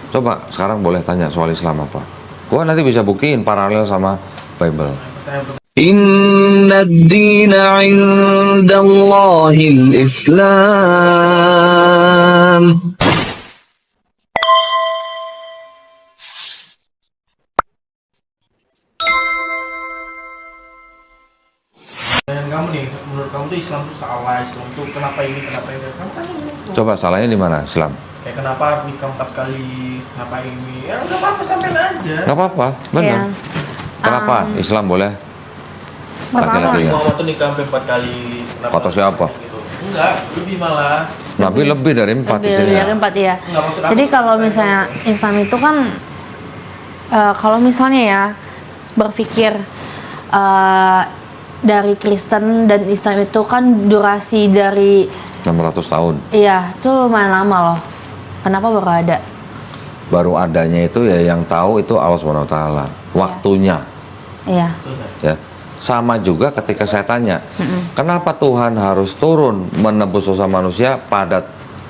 Coba sekarang boleh tanya soal Islam apa? Gua nanti bisa buktiin paralel sama Bible. Inna ad-dina 'inda Allahil Islam. Dan kamu nih, menurut kamu tuh Islam tuh salah, Islam tuh kenapa ini, kamu kan ini. Coba salahnya di mana Islam? Kayak kenapa nikah 4 kali, kenapa ini? Ya udah apa-apa, sampein aja. Gak apa-apa, benar. Iya. Kenapa Islam boleh? Laki-laki ya. Muhammad tuh nikah sampai 4 kali. Kenapa? Kata siapa? Gitu. Enggak, lebih malah. Nabi lebih dari 4 Lebih dari 4 ya. Enggak, maksud aku Jadi tuh kalau kayak misalnya gitu. Islam itu kan kalau misalnya ya berpikir dari Kristen dan Islam itu kan durasi dari 600 tahun. iya itu lumayan lama loh. Kenapa baru ada? Baru adanya itu ya yang tahu itu Allah Subhanahu wa taala. Waktunya. Iya. Ya. Sama juga ketika saya tanya, kenapa Tuhan harus turun menebus dosa manusia pada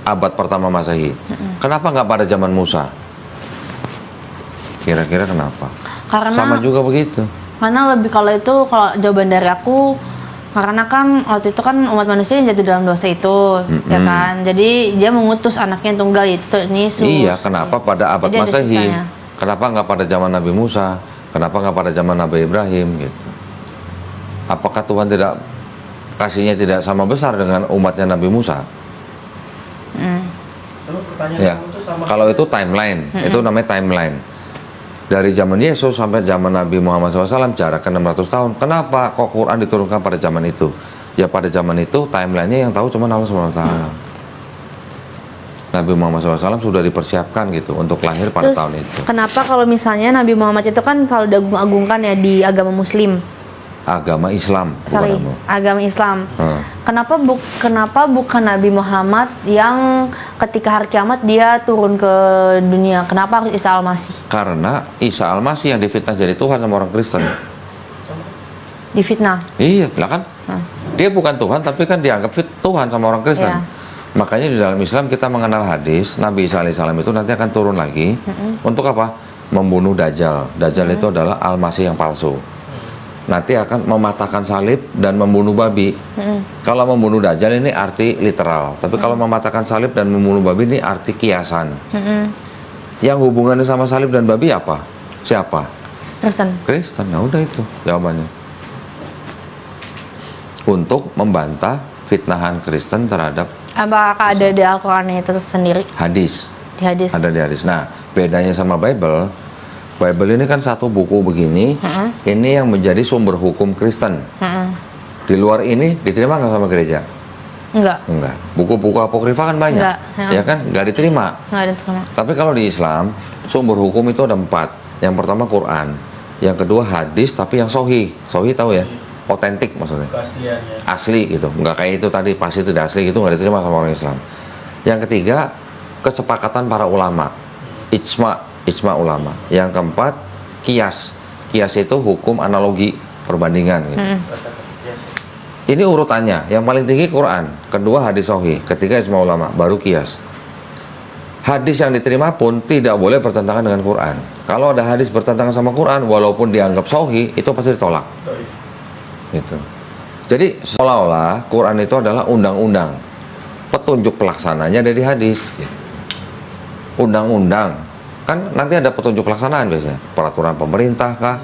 abad pertama Masehi? Kenapa nggak pada zaman Musa? Kira-kira kenapa? Karena Sama juga begitu. Karena lebih kalau jawaban dari aku karena kan waktu itu kan umat manusia yang jatuh dalam dosa itu, ya kan. Jadi dia mengutus anaknya yang tunggal yaitu Yesus. Iya, kenapa pada abad Jadi ada Masehi? sisanya. Kenapa nggak pada zaman Nabi Musa? Kenapa nggak pada zaman Nabi Ibrahim gitu? Apakah Tuhan tidak kasihnya tidak sama besar dengan umatnya Nabi Musa? Selalu pertanyaan Ya, kamu tuh sama. kalau itu timeline, itu namanya timeline. Dari zaman Yesus sampai zaman Nabi Muhammad SAW jaraknya 600 tahun. Kenapa kok Quran diturunkan pada zaman itu? Ya pada zaman itu timelinenya yang tahu cuma Allah SWT. Nabi Muhammad SAW sudah dipersiapkan gitu untuk lahir pada Terus tahun itu. kenapa kalau misalnya Nabi Muhammad itu kan selalu diagung-agungkan ya di agama Muslim? Agama Islam, Sorry, bukan agama Islam. Hmm. Kenapa bukan Nabi Muhammad yang ketika hari kiamat dia turun ke dunia? Kenapa harus Isa Al-Masih? Karena Isa Al-Masih yang difitnah jadi Tuhan sama orang Kristen. Difitnah. Iya, lah kan? Dia bukan Tuhan tapi kan dianggap Tuhan sama orang Kristen. Iya. Makanya di dalam Islam kita mengenal hadis Nabi Isa alaihissalam itu nanti akan turun lagi untuk apa? Membunuh Dajjal. Dajjal itu adalah Al-Masih yang palsu. Nanti akan mematahkan salib dan membunuh babi. Kalau membunuh Dajjal ini arti literal, tapi kalau mematahkan salib dan membunuh babi ini arti kiasan. Yang hubungannya sama salib dan babi apa? Siapa? Kristen. Kristen. Nah udah itu jawabannya. Untuk membantah fitnahan Kristen terhadap Apakah ada di Al-Quran itu sendiri? hadis. Di hadis. Ada di hadis. Nah, bedanya sama Bible, Bible ini kan satu buku begini, ini yang menjadi sumber hukum Kristen. Di luar ini diterima nggak sama gereja? Enggak. Enggak. Buku-buku apokrifa kan banyak, Enggak, ya kan? Nggak diterima. Enggak ada terima. Tapi kalau di Islam, sumber hukum itu ada 4. Yang pertama Quran, yang kedua hadis, tapi yang sohi. Sohi tahu ya? Otentik maksudnya. Keasliannya. Asli gitu, nggak kayak itu tadi pasti tidak asli gitu, nggak diterima sama orang Islam. Yang ketiga kesepakatan para ulama, ijma ulama. Yang keempat kias itu hukum analogi perbandingan gitu. Ini urutannya, yang paling tinggi Quran, kedua hadis sahih, ketiga ijma ulama, baru kias. Hadis yang diterima pun tidak boleh bertentangan dengan Quran. Kalau ada hadis bertentangan sama Quran walaupun dianggap sahih, itu pasti ditolak gitu. Jadi seolah-olah Quran itu adalah undang-undang, petunjuk pelaksananya dari hadis gitu. Undang-undang kan nanti ada petunjuk pelaksanaan biasanya, peraturan pemerintah kah,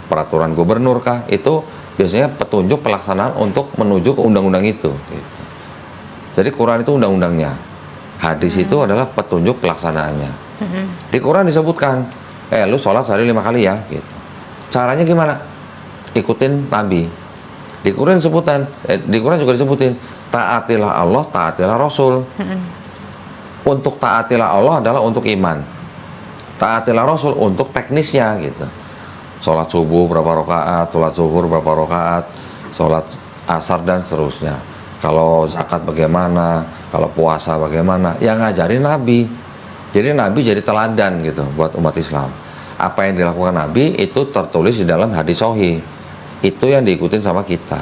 peraturan gubernur kah, itu biasanya petunjuk pelaksanaan untuk menuju ke undang-undang itu gitu. Jadi Quran itu undang-undangnya, hadis itu adalah petunjuk pelaksanaannya. Di Quran disebutkan lu sholat sehari 5 kali ya gitu. Caranya gimana? Ikutin Nabi. Di Quran di Quran juga disebutin taatilah Allah, taatilah Rasul. Untuk taatilah Allah adalah untuk iman, taatilah Rasul untuk teknisnya gitu. Sholat subuh berapa rakaat, sholat zuhur berapa rakaat, sholat asar dan seterusnya. Kalau zakat bagaimana, kalau puasa bagaimana, yang ngajarin Nabi. Jadi Nabi jadi teladan gitu buat umat Islam. Apa yang dilakukan Nabi itu tertulis di dalam hadis sahih. Itu yang diikutin sama kita.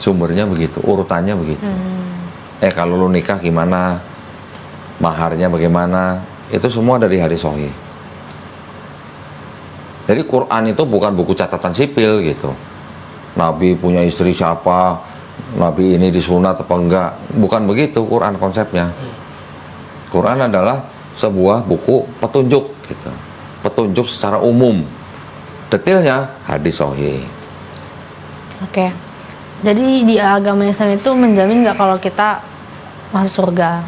Sumbernya begitu, urutannya begitu. Kalau lu nikah gimana? maharnya bagaimana, itu semua dari hadis sahih. Jadi Quran itu bukan buku catatan sipil gitu. Nabi punya istri siapa, Nabi ini disunat apa enggak, bukan begitu Quran konsepnya. Quran adalah sebuah buku petunjuk gitu. Petunjuk secara umum. Detailnya hadis sahih. Oke. Jadi di agama Islam itu menjamin nggak kalau kita masuk surga?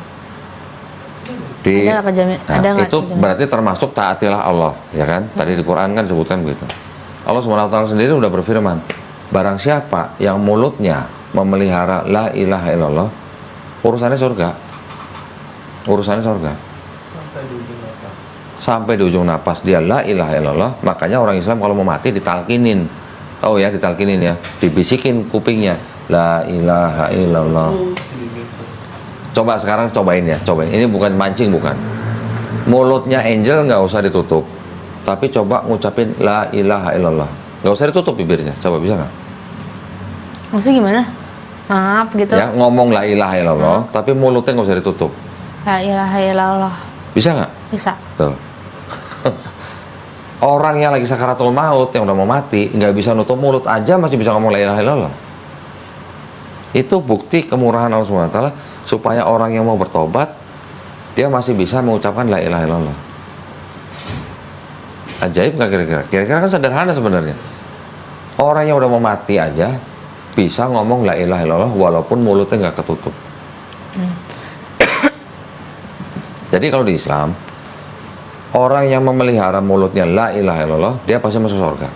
Ada nggak kejamin? Nah, Ada nggak itu kejamin? berarti termasuk taatilah Allah, ya kan? Tadi di Quran kan disebutkan begitu. Allah SWT sendiri udah berfirman, barang siapa yang mulutnya memelihara la ilaha illallah, urusannya surga. Urusannya surga. Sampai di ujung nafas. Sampai di ujung napas dia la ilaha illallah. Makanya orang Islam kalau mau mati ditalkinin. Tahu ya, ditalkinin ya, dibisikin kupingnya la ilaha illallah. Terus gitu. Coba sekarang cobain ya, cobain. Ini bukan mancing, bukan. Mulutnya Angel nggak usah ditutup, tapi coba ngucapin la ilaha illallah. Nggak usah ditutup bibirnya, coba bisa nggak? Maksudnya gimana? Maaf gitu. Ya, ngomong la ilaha illallah, tapi mulutnya nggak usah ditutup. La ilaha illallah. Bisa nggak? Bisa. Tuh. Orang yang lagi sakaratul maut, yang udah mau mati, nggak bisa nutup mulut aja masih bisa ngomong la ilaha illallah. Itu bukti kemurahan Allah SWT supaya orang yang mau bertobat dia masih bisa mengucapkan la ilaha illallah. Ajaib nggak kira-kira? Kira-kira kan sederhana sebenarnya. Orang yang udah mau mati aja bisa ngomong la ilaha illallah walaupun mulutnya nggak ketutup. Jadi kalau di Islam, orang yang memelihara mulutnya la ilaha illallah, dia pasti masuk surga.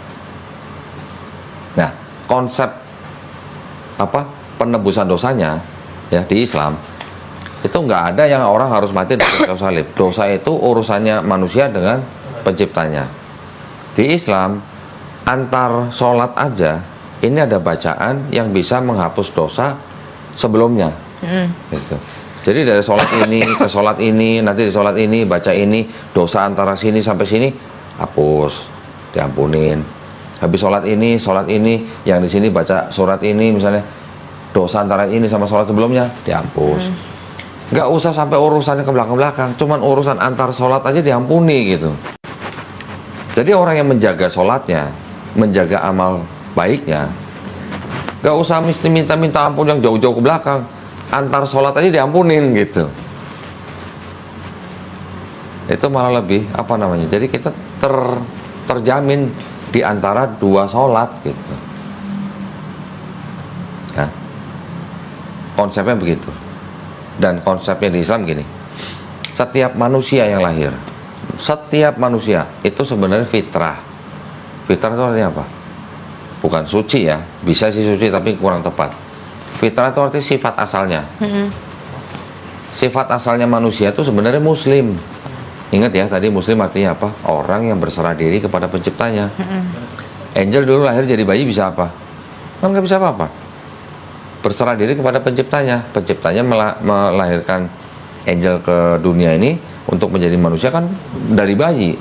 Nah, konsep apa penebusan dosanya ya di Islam itu nggak ada yang orang harus mati dengan kayu salib. Dosa itu urusannya manusia dengan penciptanya. Di Islam antar sholat aja ini ada bacaan yang bisa menghapus dosa sebelumnya. Gitu. Jadi dari sholat ini ke sholat ini, nanti di sholat ini baca ini, dosa antara sini sampai sini hapus, diampunin. Habis sholat ini yang di sini baca surat ini misalnya, dosa antara ini sama sholat sebelumnya dihapus. Nggak usah sampai urusannya ke belakang-belakang, cuman urusan antar sholat aja diampuni gitu. Jadi orang yang menjaga sholatnya, menjaga amal baiknya, nggak usah mesti minta ampun yang jauh-jauh ke belakang. Antar sholat aja diampunin gitu. Itu malah lebih apa namanya? Jadi kita terjamin di antara dua sholat gitu. Ya. Konsepnya begitu. Dan konsepnya di Islam gini. Setiap manusia yang lahir, setiap manusia itu sebenarnya fitrah. Fitrah itu artinya apa? Bukan suci ya. Bisa sih suci tapi kurang tepat. Fitrah itu artinya sifat asalnya. Sifat asalnya manusia itu sebenarnya muslim. Ingat ya, tadi muslim artinya apa? Orang yang berserah diri kepada penciptanya. Angel dulu lahir jadi bayi bisa apa? Kan nggak bisa apa-apa. Berserah diri kepada penciptanya. Penciptanya melahirkan Angel ke dunia ini untuk menjadi manusia kan dari bayi.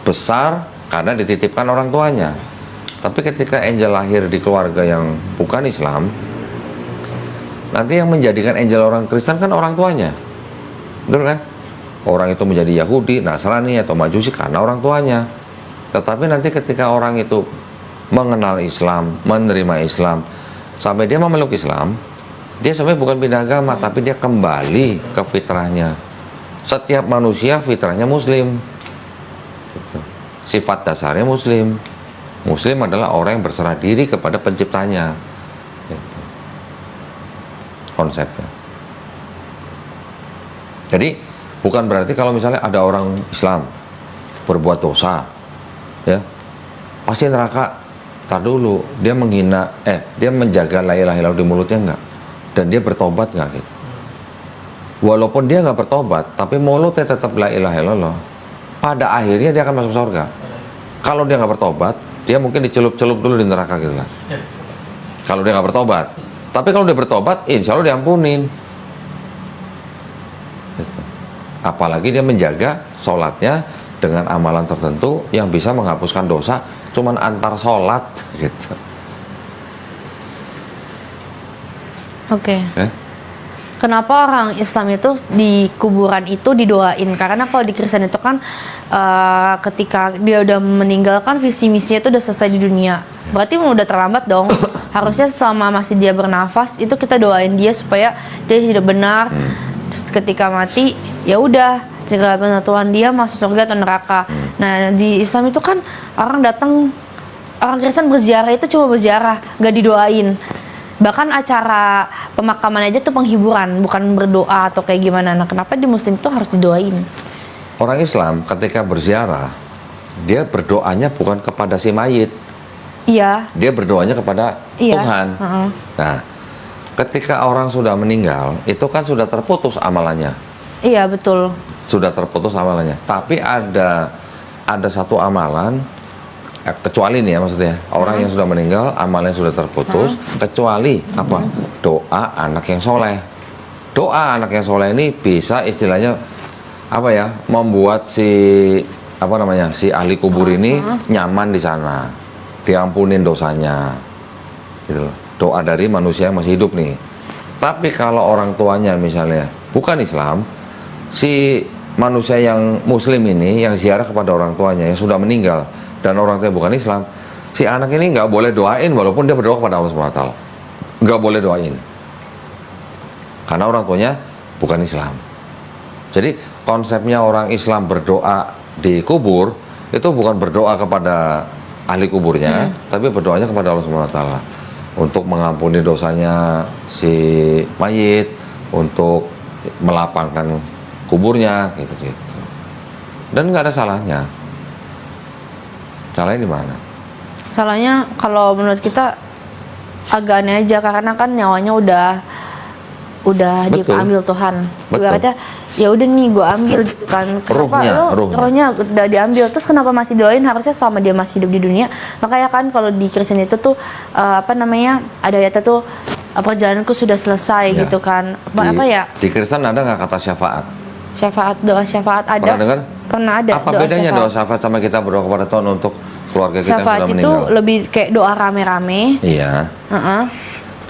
Besar karena dititipkan orang tuanya. Tapi ketika Angel lahir di keluarga yang bukan Islam, nanti yang menjadikan Angel orang Kristen kan orang tuanya. Betul kan? Orang itu menjadi Yahudi, Nasrani atau Majusi karena orang tuanya. Tetapi nanti ketika orang itu mengenal Islam, menerima Islam, sampai dia memeluk Islam, dia sebenarnya bukan pindah agama, tapi dia kembali ke fitrahnya. Setiap manusia fitrahnya muslim. Gitu. Sifat dasarnya muslim. Muslim adalah orang yang berserah diri kepada penciptanya. Gitu. Konsepnya. Jadi bukan berarti kalau misalnya ada orang Islam berbuat dosa, ya pasti neraka. Tar dulu, dia menghina, dia menjaga la ilaha illallah di mulutnya enggak, dan dia bertobat enggak gitu. Walaupun dia nggak bertobat, tapi mulutnya tetap la ilaha illallah. Pada akhirnya dia akan masuk surga. Kalau dia nggak bertobat, dia mungkin dicelup-celup dulu di neraka gitu lah. Kalau dia nggak bertobat. Tapi kalau dia bertobat, insya Allah diampunin. Gitu. Apalagi dia menjaga sholatnya dengan amalan tertentu yang bisa menghapuskan dosa cuman antar sholat gitu. Oke. kenapa orang Islam itu di kuburan itu didoain? Karena kalau di Kristen itu kan ketika dia udah meninggal kan visi misinya itu udah selesai di dunia. Berarti udah terlambat dong. Harusnya selama masih dia bernafas itu kita doain dia supaya dia hidup benar. Terus ketika mati ya udah tinggal penentuan dia masuk surga atau neraka. Nah di Islam itu kan orang Kristen berziarah itu cuma berziarah, nggak didoain. Bahkan acara pemakaman aja tuh penghiburan, bukan berdoa atau kayak gimana. Nah kenapa di Muslim itu harus didoain? Orang Islam ketika berziarah, dia berdoanya bukan kepada si mayit, Iya. dia berdoanya kepada Iya. Tuhan. Nah, ketika orang sudah meninggal, itu kan sudah terputus amalannya, Iya betul. sudah terputus amalannya. Tapi ada satu amalan, kecuali nih ya maksudnya, orang yang sudah meninggal, amalnya sudah terputus, kecuali apa? Doa anak yang soleh. Doa anak yang soleh ini bisa istilahnya apa ya? Membuat si ahli kubur ini nyaman di sana, diampunin dosanya, gitu loh. Doa dari manusia yang masih hidup nih. Tapi kalau orang tuanya misalnya bukan Islam, si manusia yang Muslim ini yang ziarah kepada orang tuanya yang sudah meninggal dan orang tuanya bukan Islam, si anak ini nggak boleh doain walaupun dia berdoa kepada Allah SWT. Nggak boleh doain karena orang tuanya bukan Islam. Jadi konsepnya orang Islam berdoa di kubur itu bukan berdoa kepada ahli kuburnya, tapi berdoanya kepada Allah SWT untuk mengampuni dosanya si mayit, untuk melapangkan kuburnya, gitu-gitu. Dan nggak ada salahnya. Salahnya di mana? Salahnya kalau menurut kita agak aneh aja karena kan nyawanya udah Betul. diambil Tuhan. Betul. Ibaratnya ya udah nih gue ambil gitu kan. Kenapa Ruhnya. rohnya udah diambil, terus kenapa masih doain? Harusnya selama dia masih hidup di dunia. Makanya kan kalau di Kristen itu tuh ada ayatnya tuh perjalananku sudah selesai Ya. gitu kan. Di Kristen ada nggak kata syafaat? Doa syafaat ada. Pernah dengar? Pernah ada. Apa bedanya doa syafaat sama kita berdoa kepada Tuhan untuk keluarga kita yang Syafaat sudah itu meninggal? lebih kayak doa rame-rame. Iya. Heeh.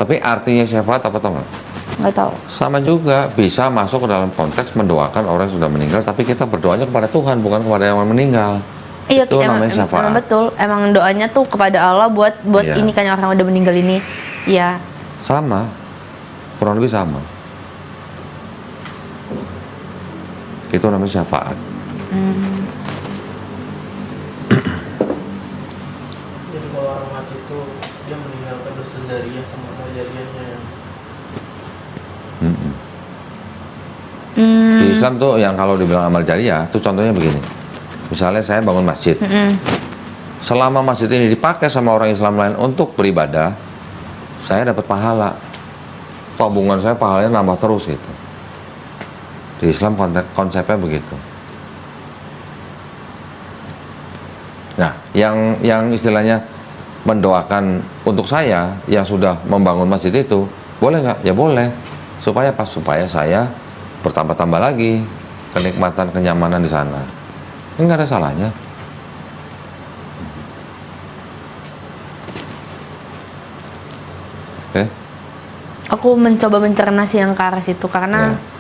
Tapi artinya syafaat apa tau nggak? Nggak tahu. Sama juga, bisa masuk ke dalam konteks mendoakan orang yang sudah meninggal, tapi kita berdoanya kepada Tuhan, bukan kepada yang meninggal. Iya, Itu namanya syafaat. emang betul. Emang doanya tuh kepada Allah buat Iya. ini kan orang yang udah meninggal ini. Iya. Sama, kurang lebih sama. Itu namanya syafaat. Jadi kalau orang mati itu dia meninggalkan dosa jariah sama amal jariahnya. Mm-mm. Di Islam tuh yang kalau dibilang amal jariah, tuh contohnya begini. Misalnya saya bangun masjid. Selama masjid ini dipakai sama orang Islam lain untuk beribadah, saya dapat pahala. Tabungan saya pahalanya nambah terus gitu. Di Islam konsepnya begitu. Nah, yang istilahnya mendoakan untuk saya yang sudah membangun masjid itu, boleh nggak? Ya boleh. Supaya saya bertambah-tambah lagi kenikmatan, kenyamanan di sana. Nggak ada salahnya. Oke? Aku mencoba mencerna sih yang ke arah situ karena Ya.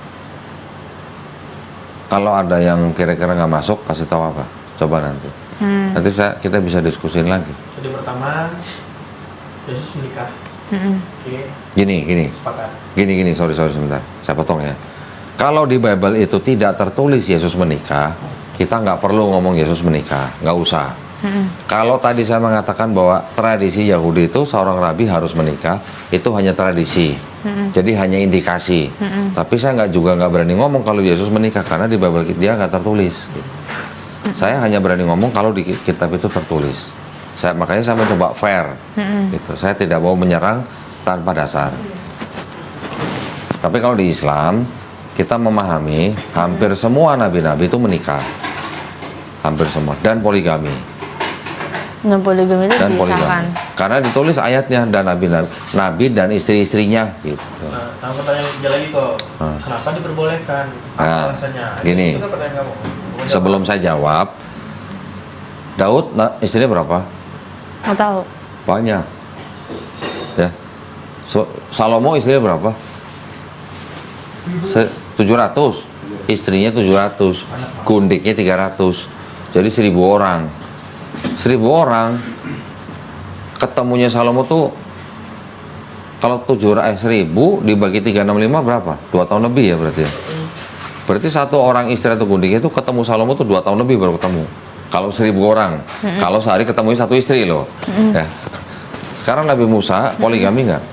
Kalau ada yang kira-kira nggak masuk, kasih tahu apa? Coba nanti. Nanti kita bisa diskusin lagi. Jadi pertama Yesus menikah. Oke, Gini. sepakat. Gini, sorry sebentar, saya potong ya. Kalau di Bible itu tidak tertulis Yesus menikah, kita nggak perlu ngomong Yesus menikah, nggak usah. Kalau tadi saya mengatakan bahwa tradisi Yahudi itu seorang rabi harus menikah, itu hanya tradisi, jadi hanya indikasi. Tapi saya nggak berani ngomong kalau Yesus menikah karena di Bible dia nggak tertulis. Saya hanya berani ngomong kalau di kitab itu tertulis. Makanya saya mencoba fair, gitu. Saya tidak mau menyerang tanpa dasar. Tapi kalau di Islam, kita memahami hampir semua nabi-nabi itu menikah, hampir semua, dan poligami. poligami itu disahkan. Karena ditulis ayatnya dan nabi dan istri-istrinya, gitu. Nah, sama pertanyaan dia lagi kok. Kenapa diperbolehkan? Apa Nah, alasannya? gini. Itu kan pertanyaan kamu. Kamu Sebelum saya jawab, Daud istrinya berapa? Nggak tahu. Banyak. Ya. Salomo istrinya berapa? 700, istrinya 700, gundiknya 300. Jadi 1000 orang. 1000 orang ketemunya Salomo tuh kalau 1000 dibagi 365 berapa? 2 tahun lebih ya berarti ya. Berarti satu orang istri atau gundiknya itu ketemu Salomo tuh 2 tahun lebih baru ketemu. Kalau 1000 orang, kalau sehari ketemunya satu istri loh. Ya. Sekarang Nabi Musa poligami nggak?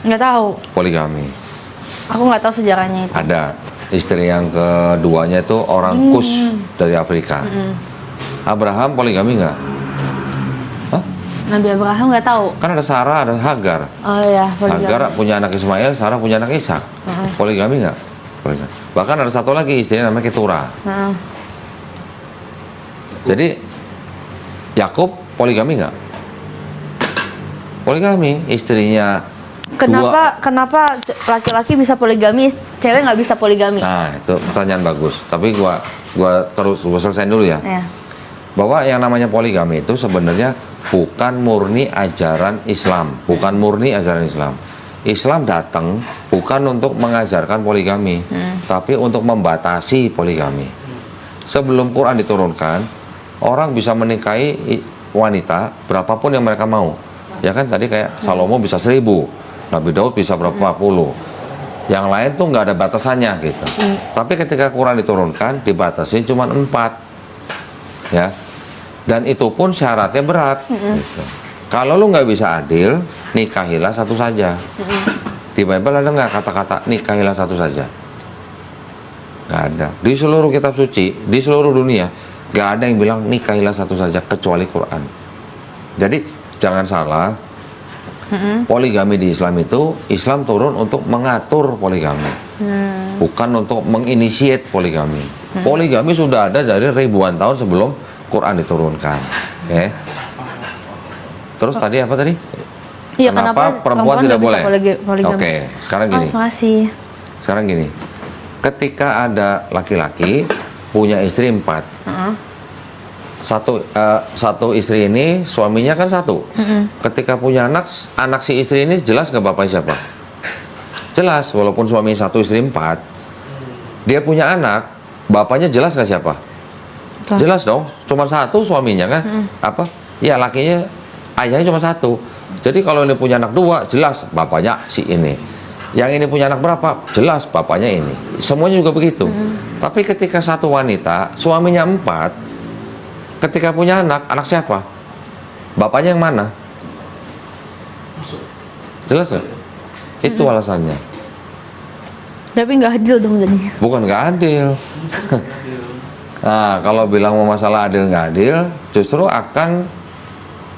Nggak tahu. Poligami. Aku nggak tahu sejarahnya itu. Ada. Istri yang keduanya itu orang Kus dari Afrika. Abraham poligami nggak? Hah? Nabi Abraham nggak tahu. Kan ada Sarah, ada Hagar. Oh iya, poligami. Hagar punya anak Ismail, Sarah punya anak Ishak. Poligami nggak? Poligami. Bahkan ada satu lagi istrinya namanya Keturah. Heeh. Jadi Yakub poligami nggak? Poligami, istrinya Kenapa laki-laki bisa poligami, cewek nggak bisa poligami? Nah, itu pertanyaan bagus. Tapi gua selesaiin dulu ya. Ya. Bahwa yang namanya poligami itu sebenarnya bukan murni ajaran Islam, bukan murni ajaran Islam. Islam datang bukan untuk mengajarkan poligami, tapi untuk membatasi poligami. Sebelum Quran diturunkan, orang bisa menikahi wanita berapapun yang mereka mau. Ya kan tadi kayak Salomo bisa 1000, Nabi Daud bisa berapa puluh. Yang lain tuh nggak ada batasannya gitu. Tapi ketika Quran diturunkan, dibatasi cuma 4. Ya. Dan itu pun syaratnya berat. Gitu. Kalau lu nggak bisa adil, nikahilah satu saja. Di Bible ada nggak kata-kata nikahilah satu saja? Nggak ada. Di seluruh kitab suci, di seluruh dunia, nggak ada yang bilang nikahilah satu saja kecuali Quran. Jadi jangan salah. Poligami di Islam itu, Islam turun untuk mengatur poligami, bukan untuk menginisiat poligami. Poligami sudah ada dari ribuan tahun sebelum Quran diturunkan. Oke. Terus tadi apa tadi? Iya, Kenapa perempuan tidak bisa boleh? poligami? Oke, sekarang gini. Makasih. Sekarang gini. Ketika ada laki-laki punya istri 4, satu istri ini suaminya kan 1. Ketika punya anak si istri ini jelas nggak bapaknya siapa? Jelas, walaupun suami 1 istri 4, dia punya anak, bapaknya jelas nggak siapa? Jelas dong, cuma 1 suaminya kan? Apa? Ya lakinya, ayahnya cuma 1. Jadi kalau ini punya anak 2, jelas bapaknya si ini. Yang ini punya anak berapa? Jelas bapaknya ini. Semuanya juga begitu. Tapi ketika satu wanita, suaminya 4, ketika punya anak siapa? Bapaknya yang mana? Jelas nggak? Itu alasannya. Tapi nggak adil dong jadinya. Bukan nggak adil. Nah, kalau bilang mau masalah adil nggak adil, justru akan,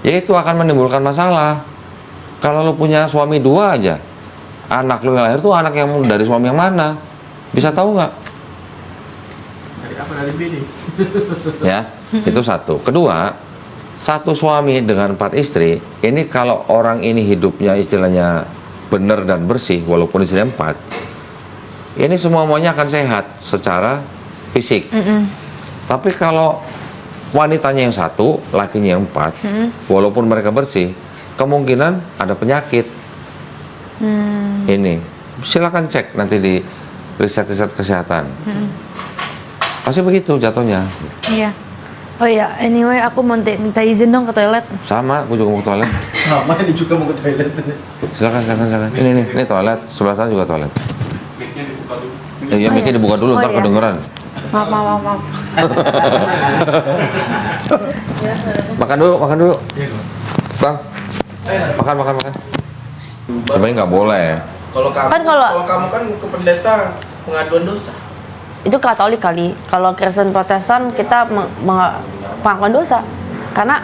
ya itu akan menimbulkan masalah. Kalau lu punya suami 2 aja, anak lu yang lahir tuh anak yang dari suami yang mana? Bisa tahu nggak? Dari apa? Dari B nih. Ya, itu satu. Kedua, satu suami dengan 4 istri, ini kalau orang ini hidupnya istilahnya benar dan bersih, walaupun istrinya 4, ini semuanya akan sehat secara fisik. Tapi kalau wanitanya yang 1, lakinya yang 4, walaupun mereka bersih, kemungkinan ada penyakit. Ini, silakan cek nanti di riset-riset kesehatan. Pasti begitu jatuhnya. Iya. Oh iya, anyway aku mau minta izin dong ke toilet. Sama, aku juga mau ke toilet. Sama ini juga mau ke toilet. Silakan. Ini toilet, sebelah sana juga toilet. Iya, mic-nya dibuka dulu, Oh, ntar iya. kedengeran. Maaf. Makan dulu. Iya, Bang, makan. Sebenarnya nggak boleh. Kalau kamu, Kan kalau- kamu kan ke pendeta pengaduan dosa. Itu Katolik kali. Kalau Kristen Protestan kita pengakuan dosa. Karena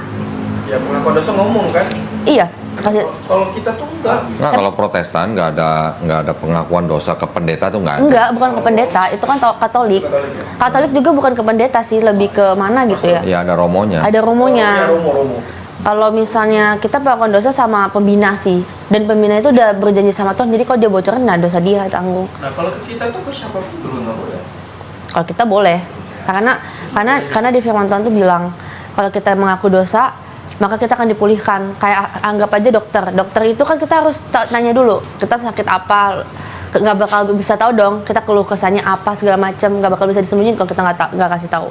Ya pengakuan dosa ngomong kan. iya, kasih Kalau kita tuh enggak. Nah, kalau Protestan nggak ada pengakuan dosa ke pendeta tuh nggak ada. enggak, bukan ke pendeta, itu kan Katolik. Katolik juga bukan ke pendeta sih, lebih ke mana gitu ya. Ya ada romonya. Ada Ya, romonya. romo. Kalau misalnya kita pengakuan dosa sama pembina sih, dan pembina itu udah berjanji sama Tuhan, jadi kalau dia bocorin, nah dosa dia tanggung. Nah kalau ke kita tuh ke siapapun dulu nggak boleh. Kalau kita boleh, karena di firman Tuhan tuh bilang kalau kita mengaku dosa, maka kita akan dipulihkan. Kayak anggap aja dokter itu kan kita harus nanya dulu, kita sakit apa, nggak bakal bisa tahu dong kita keluh kesahnya apa segala macam, nggak bakal bisa disembunyiin kalau kita nggak kasih tahu.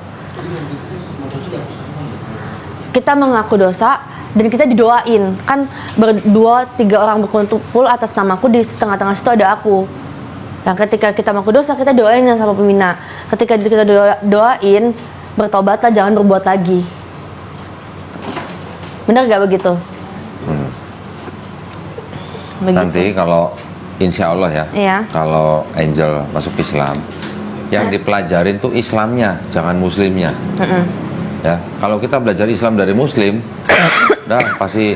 Kita mengaku dosa dan kita didoain, kan berdua 3 orang berkumpul atas namaku, di tengah-tengah situ ada aku. Nah ketika kita mengaku dosa, kita doain sama pembina. Ketika kita doain, bertobatlah, jangan berbuat lagi. Benar gak begitu? Begitu. Nanti kalau insya Allah ya, Iya. kalau Angel masuk Islam, yang dipelajarin tuh Islamnya, jangan Muslimnya. Ya, kalau kita belajar Islam dari Muslim, dah pasti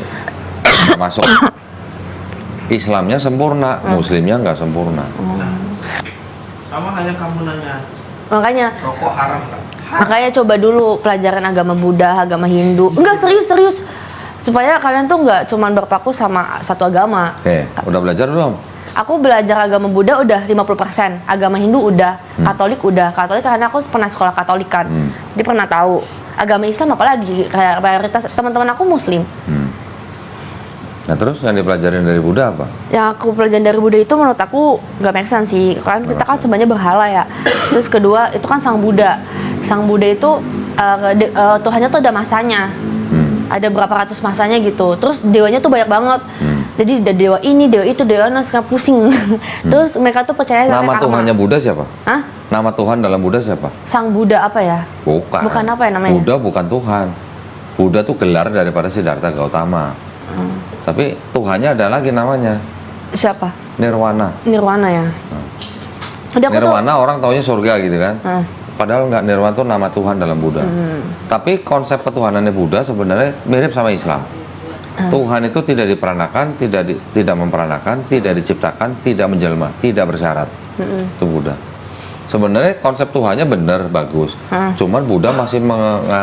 nggak masuk. Islamnya sempurna, Muslimnya nggak sempurna. Sama halnya kamu nanya Makanya rokok haram nggak? Makanya coba dulu pelajaran agama Buddha, agama Hindu. Enggak, serius. Supaya kalian tuh nggak cuman berpaku sama satu agama. Oke, udah belajar belum? Aku belajar agama Buddha udah 50%, agama Hindu udah, Katolik udah. Katolik karena aku pernah sekolah Katolik kan. Jadi pernah tahu. Agama Islam apalagi, kayak mayoritas teman-teman aku Muslim. Nah terus yang dipelajarin dari Buddha apa? Yang aku pelajarin dari Buddha itu menurut aku nggak make sense sih. Kan kita kan sebenarnya berhala ya. Terus kedua itu kan Sang Buddha. Sang Buddha itu Tuhannya tuh ada masanya. Ada berapa ratus masanya gitu. Terus dewanya tuh banyak banget. Jadi ada dewa ini, dewa itu, dewa itu, sekarang pusing. Terus mereka tuh percaya sama Nama karma. Tuhannya Buddha siapa? Hah? Nama Tuhan dalam Buddha siapa? Sang Buddha apa ya? Bukan. Bukan apa ya namanya? Buddha bukan Tuhan. Buddha tuh gelar daripada Siddhartha Gautama. Tapi Tuhannya ada lagi namanya Siapa? Nirwana. Nirwana ya. Udah aku Nirwana orang taunya surga gitu kan. Padahal nggak, Nirwana itu nama Tuhan dalam Buddha. Tapi konsep ketuhanannya Buddha sebenarnya mirip sama Islam. Tuhan itu tidak diperanakan, tidak memperanakan, tidak diciptakan, tidak menjelma, tidak bersyarat. Itu Buddha. Sebenarnya konsep Tuhannya benar, bagus. Cuman Buddha masih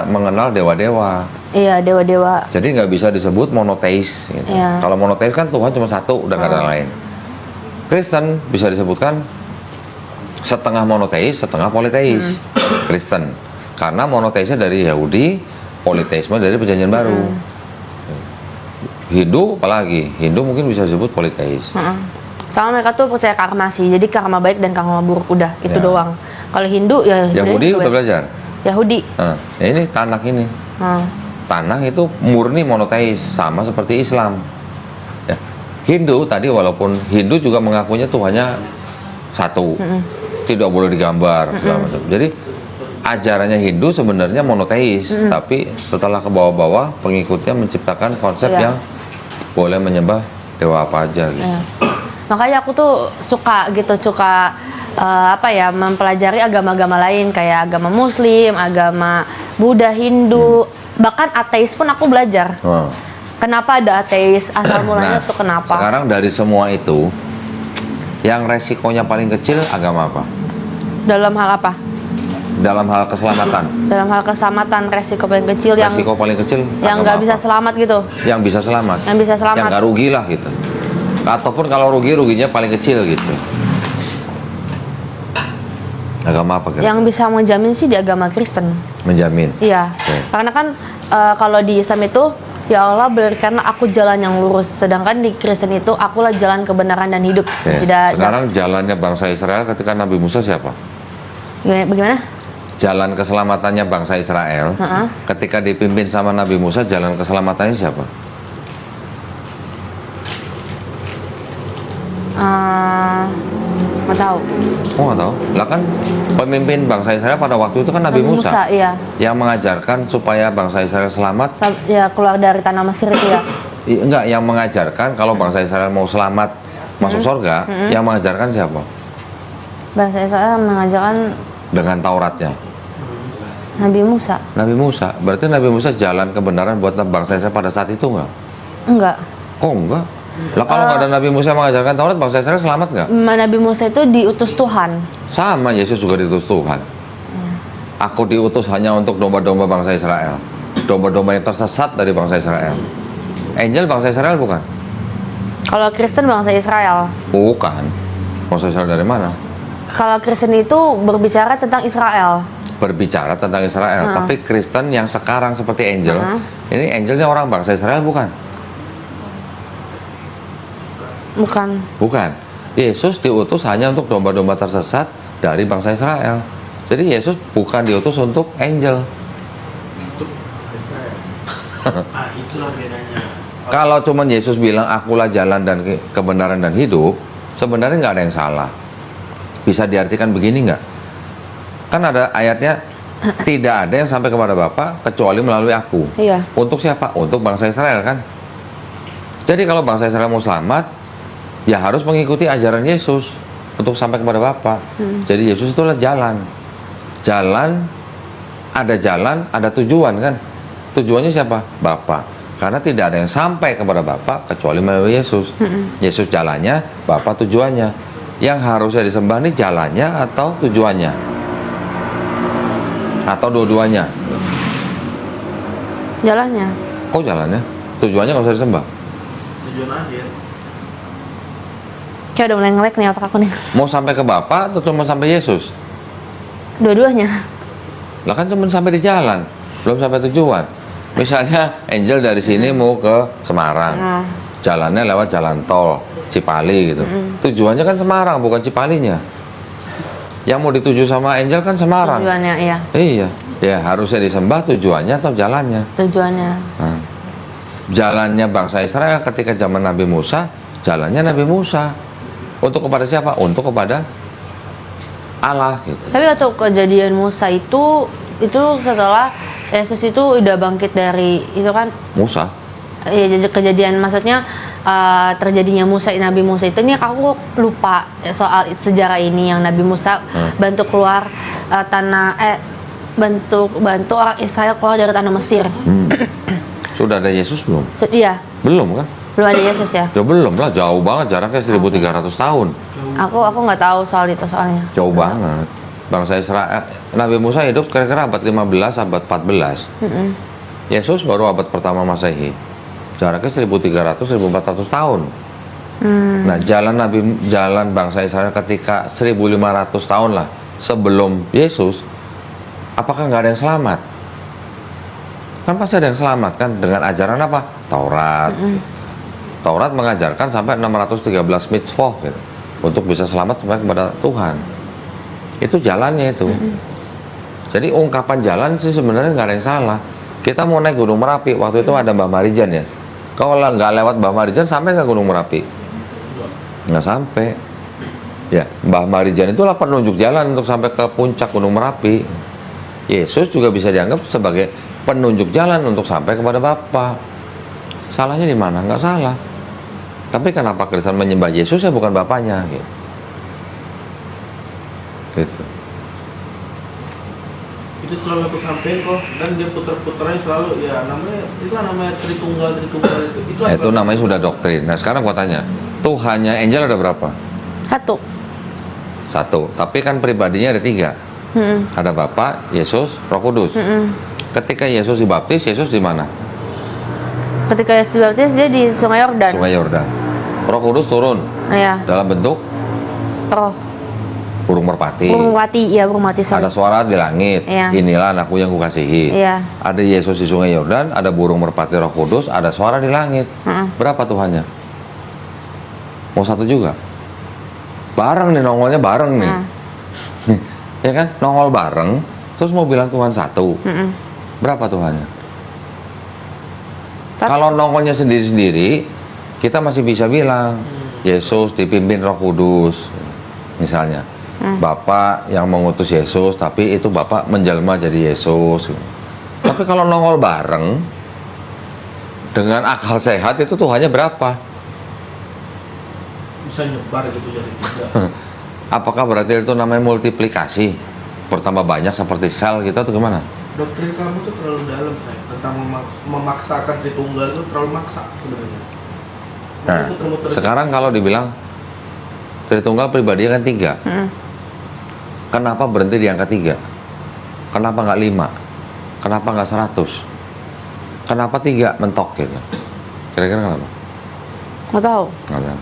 mengenal dewa-dewa. Iya, dewa-dewa. Jadi nggak bisa disebut monoteis. Gitu. Iya. Kalau monoteis kan Tuhan cuma satu, udah nggak ada lain. Kristen bisa disebutkan setengah monoteis, setengah politeis. Kristen, karena monoteisnya dari Yahudi, politeisme dari Perjanjian Baru. Hindu apalagi, Hindu mungkin bisa disebut politeis. Sama mereka tuh percaya karma sih. Jadi karma baik dan karma buruk udah itu Ya. doang. Kalau Hindu ya Yahudi udah belajar. Yahudi. Ya ini Tanakh ini. Tanakh itu murni monoteis, sama seperti Islam. Ya. Hindu tadi walaupun Hindu juga mengakunya Tuhannya satu, tidak boleh digambar, segala macam. Jadi ajarannya Hindu sebenarnya monoteis, tapi setelah ke bawah-bawah pengikutnya menciptakan konsep yang boleh menyembah dewa apa aja gitu. Makanya aku tuh suka mempelajari agama-agama lain kayak agama Muslim, agama Buddha, Hindu, bahkan ateis pun aku belajar. Kenapa ada ateis? Asal mulanya tuh kenapa? Sekarang dari semua itu, yang resikonya paling kecil agama apa? Dalam hal apa? Dalam hal keselamatan. Dalam hal keselamatan, resiko paling kecil Resiko paling kecil yang agama nggak bisa apa? selamat gitu. Yang bisa selamat. Yang bisa selamat. Yang nggak rugi lah gitu. Ataupun kalau ruginya paling kecil gitu. Agama apa kan? Yang bisa menjamin sih di agama Kristen. Menjamin. Iya. Oke. Karena kan kalau di Islam itu ya Allah berikanlah aku jalan yang lurus. Sedangkan di Kristen itu akulah jalan kebenaran dan hidup. Oke. Tidak. Sekarang jalannya bangsa Israel ketika Nabi Musa siapa? Bagaimana? Jalan keselamatannya bangsa Israel ketika dipimpin sama Nabi Musa, jalan keselamatannya siapa? Nggak tahu. Oh nggak tahu. Lah kan pemimpin bangsa Israel pada waktu itu kan Nabi Musa. Iya. Yang mengajarkan supaya bangsa Israel selamat. Ya keluar dari tanah Mesir itu ya. Enggak, yang mengajarkan kalau bangsa Israel mau selamat masuk surga, yang mengajarkan siapa? Bangsa Israel mengajarkan Dengan Tauratnya. Nabi Musa. Nabi Musa. Berarti Nabi Musa jalan kebenaran buat bangsa Israel pada saat itu nggak? Enggak. Kok enggak? Lah kalau nggak ada Nabi Musa yang mengajarkan Taurat, bangsa Israel selamat nggak? Nabi Musa itu diutus Tuhan. Sama, Yesus juga diutus Tuhan. Aku diutus hanya untuk domba-domba bangsa Israel. Domba-domba yang tersesat dari bangsa Israel. Angel bangsa Israel bukan? Kalau Kristen bangsa Israel. Bukan. Bangsa Israel dari mana? Kalau Kristen itu berbicara tentang Israel. Berbicara tentang Israel. Tapi Kristen yang sekarang seperti Angel, ini Angelnya orang bangsa Israel bukan? Bukan. Bukan. Yesus diutus hanya untuk domba-domba tersesat dari bangsa Israel. Jadi Yesus bukan diutus untuk angel. Untuk Israel. Itulah bedanya. Kalau cuman Yesus bilang akulah jalan dan kebenaran dan hidup, sebenarnya nggak ada yang salah. Bisa diartikan begini nggak? Kan ada ayatnya, tidak ada yang sampai kepada Bapa kecuali melalui aku. Iya. Untuk siapa? Untuk bangsa Israel kan? Jadi kalau bangsa Israel mau selamat, ya harus mengikuti ajaran Yesus untuk sampai kepada Bapa. Jadi Yesus itulah jalan. Jalan, ada tujuan kan? Tujuannya siapa? Bapa. Karena tidak ada yang sampai kepada Bapa kecuali melalui Yesus. Yesus jalannya, Bapa tujuannya. Yang harusnya disembah ini jalannya atau tujuannya? Atau dua-duanya? Jalannya. Oh jalannya? Tujuannya nggak usah disembah? Tujuan akhir. Kayak udah mulai nge-lag nih otak aku nih. Mau sampai ke Bapa atau cuma sampai Yesus? Dua-duanya. Lah kan cuma sampai di jalan, belum sampai tujuan. Misalnya Angel dari sini mau ke Semarang, Nah, jalannya lewat jalan tol Cipali gitu. Tujuannya kan Semarang, bukan Cipalinya. Yang mau dituju sama Angel kan Semarang. tujuannya iya. Iya, ya harusnya disembah tujuannya atau jalannya. Tujuannya. Nah, jalannya bangsa Israel ketika zaman Nabi Musa, jalannya Nabi Musa. Untuk kepada siapa? Untuk kepada Allah gitu. Tapi waktu kejadian Musa itu setelah Yesus itu udah bangkit dari itu kan, Musa. ya kejadian maksudnya terjadinya Nabi Musa itu, ini aku lupa soal sejarah ini yang Nabi Musa bantu keluar bantu orang Israel keluar dari tanah Mesir. Sudah ada Yesus belum? Iya, Belum kan? belum ada Yesus ya. Ya belum lah, jauh banget jaraknya 1300 tahun. Aku nggak tahu soal itu soalnya. Jauh banget. Bangsa Israel, Nabi Musa hidup kira-kira abad 15, abad 14. Yesus baru abad pertama Masehi. Jaraknya 1300-1400 tahun. Nah, jalan bangsa Israel ketika 1500 tahun lah sebelum Yesus, apakah nggak ada yang selamat? Kan pasti ada yang selamat kan dengan ajaran apa? Taurat. Taurat mengajarkan sampai 613 mitzvot gitu, untuk bisa selamat sampai kepada Tuhan. Itu jalannya itu. Jadi ungkapan jalan sih sebenarnya nggak ada yang salah. Kita mau naik Gunung Merapi, waktu itu ada Mbah Marijan ya. Kalau nggak lewat Mbah Marijan sampai nggak Gunung Merapi? Nggak sampai. Ya, Mbah Marijan itulah penunjuk jalan untuk sampai ke puncak Gunung Merapi. Yesus juga bisa dianggap sebagai penunjuk jalan untuk sampai kepada Bapa. Salahnya di mana? Nggak salah. Tapi kenapa Kristen menyembah Yesus ya bukan Bapaknya? Gitu. Itu selalu aku sampein kok, dan dia putar-putarnya selalu ya namanya Tritunggal itu. Itu namanya sudah doktrin. Nah sekarang gua tanya, Tuhannya Angel ada berapa? Satu. Tapi kan pribadinya ada 3. Ada Bapa, Yesus, Roh Kudus. Ketika Yesus dibaptis, Yesus di mana? Ketika Yesus dibaptis dia di Sungai Yordan. Sungai Yordan. Roh Kudus turun Iya. dalam bentuk Roh. burung merpati. Burung mati, iya burung mati. Ada suara di langit. Iya. Inilah anakku yang kukasihi. Iya. Ada Yesus di Sungai Yordan, ada burung merpati Roh Kudus, ada suara di langit. Berapa Tuhannya? Mau satu juga? Bareng nih, nongolnya bareng nih. Ya kan? Nongol bareng, terus mau bilang Tuhan satu. Berapa Tuhannya? Kalau nongolnya sendiri-sendiri, kita masih bisa bilang Yesus dipimpin Roh Kudus, misalnya. Bapak yang mengutus Yesus, tapi itu Bapak menjelma jadi Yesus. Tapi kalau nongol bareng dengan akal sehat, itu Tuhannya berapa? Bisa nyebar gitu jadi 3. Apakah berarti itu namanya multiplikasi? Bertambah banyak seperti sel gitu atau gimana? Doktrin kamu tuh terlalu dalam, saya tentang memaksakan Tritunggal itu terlalu maksa sebenarnya. Nah, sekarang kalau dibilang Tritunggal pribadinya kan 3. Kenapa berhenti di angka 3? Kenapa nggak 5? Kenapa nggak 100? Kenapa 3 mentok gitu? Kira-kira kenapa? Nggak tahu. Nggak tahu.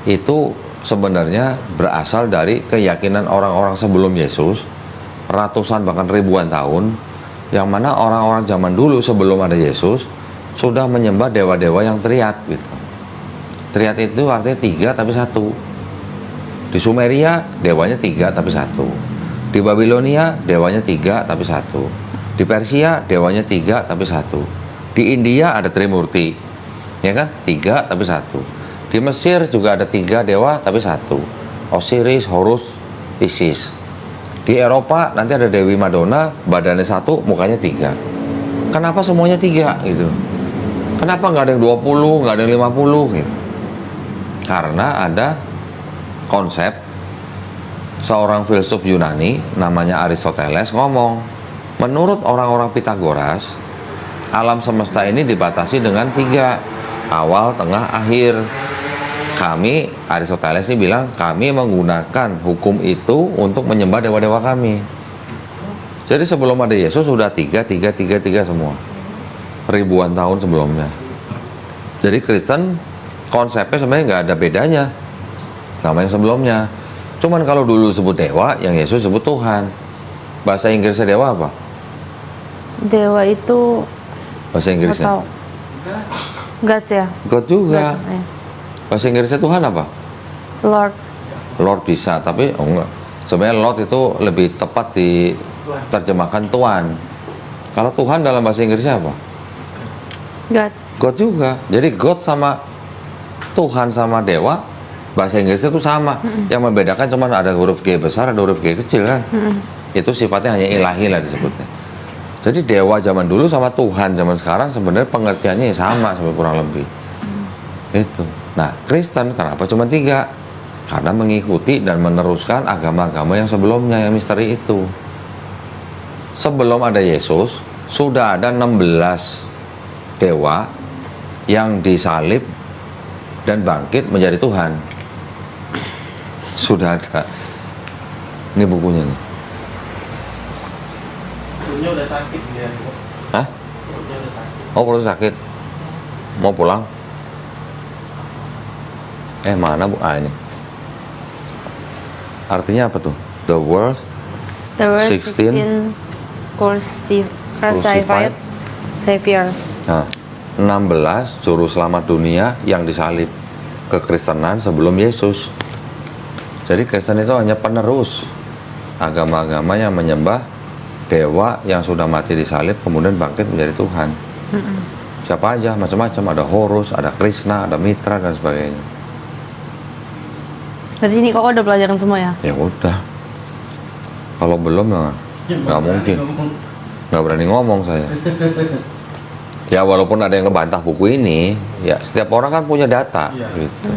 Itu sebenarnya berasal dari keyakinan orang-orang sebelum Yesus, ratusan bahkan ribuan tahun, yang mana orang-orang zaman dulu sebelum ada Yesus sudah menyembah dewa-dewa yang triad gitu. Triad itu artinya 3 tapi 1. Di Sumeria dewanya 3 tapi 1. Di Babilonia dewanya 3 tapi 1. Di Persia dewanya 3 tapi 1. Di India ada Trimurti, ya kan? 3 tapi 1. Di Mesir juga ada 3 dewa tapi 1. Osiris, Horus, Isis. Di Eropa nanti ada Dewi Madonna, badannya 1, mukanya 3. Kenapa semuanya 3 gitu? Kenapa nggak ada yang 20, nggak ada yang 50 gitu? Karena ada konsep seorang filsuf Yunani namanya Aristoteles ngomong, menurut orang-orang Pitagoras, alam semesta ini dibatasi dengan 3, awal, tengah, akhir. Kami, Aristoteles ini bilang, kami menggunakan hukum itu untuk menyembah dewa-dewa kami. Jadi sebelum ada Yesus sudah 3 semua. Ribuan tahun sebelumnya. Jadi Kristen konsepnya sebenarnya nggak ada bedanya sama yang sebelumnya. Cuman kalau dulu sebut dewa, yang Yesus sebut Tuhan. Bahasa Inggrisnya dewa apa? Dewa itu Bahasa Inggrisnya? atau God ya? God juga. God, ya. Bahasa Inggrisnya Tuhan apa? Lord. Lord bisa, tapi enggak. Sebenarnya Lord itu lebih tepat diterjemahkan Tuhan. Kalau Tuhan dalam bahasa Inggrisnya apa? God. God juga. Jadi God sama Tuhan sama dewa bahasa Inggrisnya itu sama. Yang membedakan cuma ada huruf G besar, ada huruf G kecil kan. Itu sifatnya hanya ilahi lah disebutnya. Jadi dewa zaman dulu sama Tuhan zaman sekarang sebenarnya pengertiannya sama kurang lebih. Itu. Nah, Kristen kenapa cuma 3? Karena mengikuti dan meneruskan agama-agama yang sebelumnya, yang misteri itu. Sebelum ada Yesus, sudah ada 16 dewa yang disalib dan bangkit menjadi Tuhan. Sudah ada. Ini bukunya nih. Perutnya udah sakit dia. Hah? Perutnya udah sakit. Oh, perut sakit. Mau pulang? Mana bu? Ini. Artinya apa tuh? The world The word 16 crucified saviors. Nah, 16 juru selamat dunia yang disalib kekristenan sebelum Yesus. Jadi Kristen itu hanya penerus agama-agama yang menyembah dewa yang sudah mati disalib kemudian bangkit menjadi Tuhan. Siapa aja, macam-macam, ada Horus, ada Krishna, ada Mitra dan sebagainya. Berarti ini kok udah pelajaran semua ya? Ya udah. Kalau belum ya nggak mungkin. Nggak berani ngomong saya. Ya walaupun ada yang ngebantah buku ini, ya setiap orang kan punya data, Iya. gitu.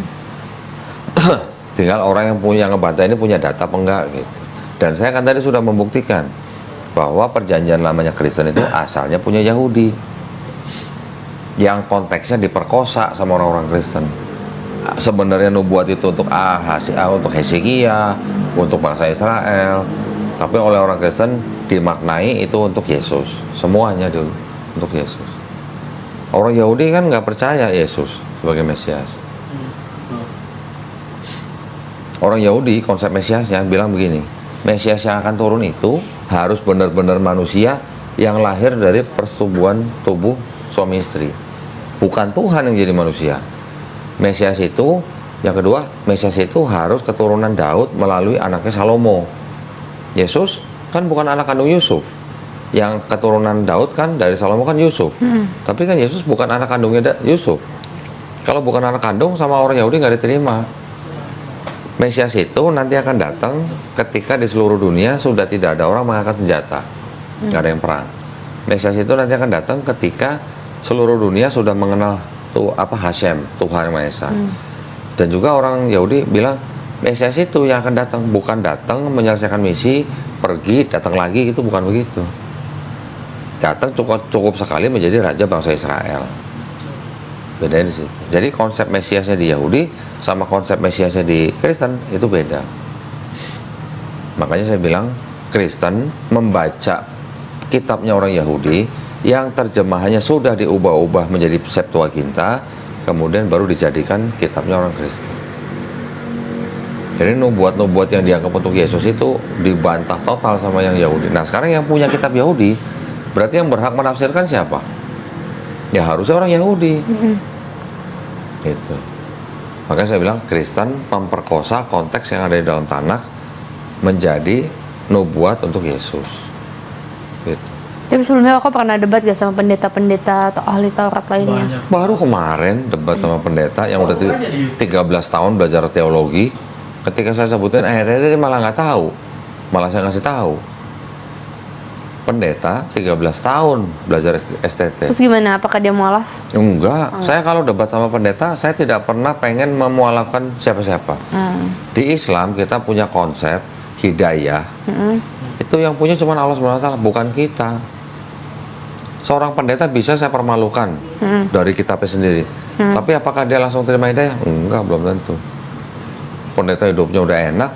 Tinggal orang yang punya ngebantah ini punya data apa enggak, gitu. Dan saya kan tadi sudah membuktikan bahwa perjanjian lamanya Kristen itu asalnya punya Yahudi, yang konteksnya diperkosa sama orang-orang Kristen. Sebenarnya nubuat itu untuk untuk Hezekia, untuk bangsa Israel, tapi oleh orang Kristen dimaknai itu untuk Yesus, semuanya dulu untuk Yesus. Orang Yahudi kan nggak percaya Yesus sebagai Mesias. Orang Yahudi konsep Mesiasnya bilang begini, Mesias yang akan turun itu harus benar-benar manusia yang lahir dari persetubuhan tubuh suami istri, bukan Tuhan yang jadi manusia. Mesias itu, yang kedua, Mesias itu harus keturunan Daud melalui anaknya Salomo. Yesus kan bukan anak kandung Yusuf. Yang keturunan Daud kan dari Salomo kan Yusuf. Tapi kan Yesus bukan anak kandungnya Yusuf. Kalau bukan anak kandung sama orang Yahudi nggak diterima. Mesias itu nanti akan datang ketika di seluruh dunia sudah tidak ada orang mengangkat senjata. Nggak ada yang perang. Mesias itu nanti akan datang ketika seluruh dunia sudah mengenal Hashem, Tuhan Yang Maha Esa. Dan juga orang Yahudi bilang Mesias itu yang akan datang, bukan datang menyelesaikan misi, pergi, datang lagi, itu bukan begitu. Datang cukup sekali menjadi raja bangsa Israel. Bedanya di situ. Jadi konsep Mesiasnya di Yahudi sama konsep Mesiasnya di Kristen itu beda. Makanya saya bilang Kristen membaca kitabnya orang Yahudi yang terjemahannya sudah diubah-ubah menjadi Septuaginta, kemudian baru dijadikan kitabnya orang Kristen. Jadi nubuat-nubuat yang dianggap untuk Yesus itu dibantah total sama yang Yahudi. Nah sekarang yang punya kitab Yahudi, berarti yang berhak menafsirkan siapa? Ya harusnya orang Yahudi. Gitu. Makanya saya bilang Kristen memperkosa konteks yang ada di dalam tanah menjadi nubuat untuk Yesus. Gitu. Tapi sebelumnya kok pernah debat gak sama pendeta-pendeta atau ahli Taurat lainnya? Banyak. Baru kemarin debat sama pendeta yang udah 13 tahun belajar teologi. Ketika saya sebutin akhirnya dia malah nggak tahu. Malah saya ngasih tahu. Pendeta 13 tahun belajar STT. Terus gimana? Apakah dia mualaf? Enggak, saya kalau debat sama pendeta, saya tidak pernah pengen memualafkan siapa-siapa. Di Islam kita punya konsep hidayah. Itu yang punya cuma Allah SWT, bukan kita. Seorang pendeta bisa saya permalukan dari kitabnya sendiri. Tapi apakah dia langsung terima hidayah? Enggak, belum tentu. Pendeta hidupnya udah enak,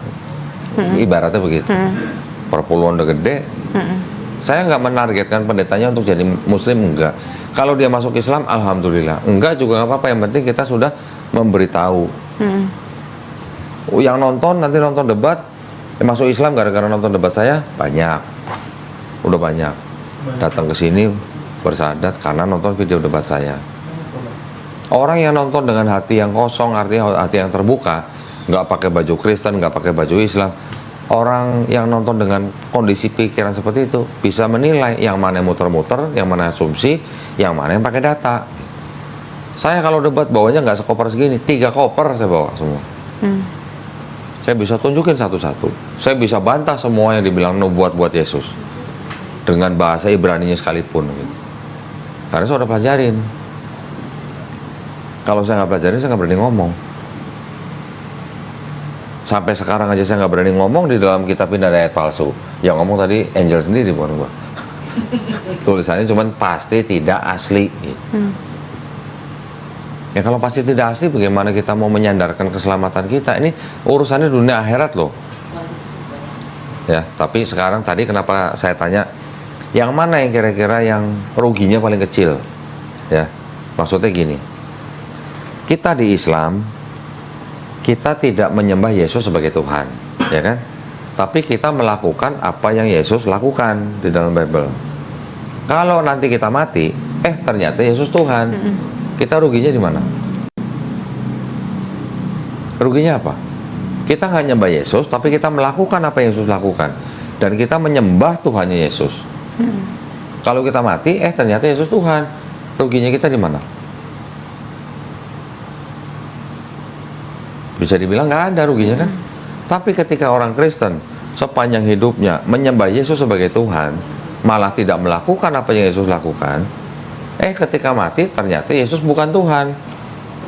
ibaratnya begitu. Perpuluhan udah gede. Saya nggak menargetkan pendetanya untuk jadi muslim, enggak. Kalau dia masuk Islam, alhamdulillah. Enggak juga nggak apa-apa, yang penting kita sudah memberitahu. Yang nonton, nanti nonton debat, masuk Islam gara-gara nonton debat saya, banyak. Udah banyak. Datang ke sini bersahadat karena nonton video debat saya. Orang yang nonton dengan hati yang kosong, artinya hati yang terbuka, nggak pakai baju Kristen, nggak pakai baju Islam. Orang yang nonton dengan kondisi pikiran seperti itu bisa menilai yang mana yang muter-muter, yang mana asumsi, yang mana yang pakai data. Saya kalau debat bawanya nggak sekoper segini, 3 koper saya bawa semua. Saya bisa tunjukin satu-satu. Saya bisa bantah semua yang dibilang nubuat buat Yesus dengan bahasa Ibraninya sekalipun. Gitu. Karena saya udah pelajarin. Kalau saya nggak pelajarin, saya nggak berani ngomong. Sampai sekarang aja saya nggak berani ngomong di dalam kitab ini ada ayat palsu. Yang ngomong tadi Angel sendiri bukan gua. Tulisannya cuman pasti tidak asli. Gitu. Ya kalau pasti tidak asli, bagaimana kita mau menyandarkan keselamatan kita? Ini urusannya dunia akhirat loh. Ya, tapi sekarang tadi kenapa saya tanya, yang mana yang kira-kira yang ruginya paling kecil? Ya, maksudnya gini. Kita di Islam, kita tidak menyembah Yesus sebagai Tuhan, ya kan? Tapi kita melakukan apa yang Yesus lakukan di dalam Bible. Kalau nanti kita mati, ternyata Yesus Tuhan, kita ruginya di mana? Ruginya apa? Kita nggak nyembah Yesus, tapi kita melakukan apa yang Yesus lakukan, dan kita menyembah Tuhannya Yesus. Kalau kita mati, ternyata Yesus Tuhan, ruginya kita di mana? Bisa dibilang nggak ada ruginya kan? Tapi ketika orang Kristen sepanjang hidupnya menyembah Yesus sebagai Tuhan, malah tidak melakukan apa yang Yesus lakukan, ketika mati ternyata Yesus bukan Tuhan,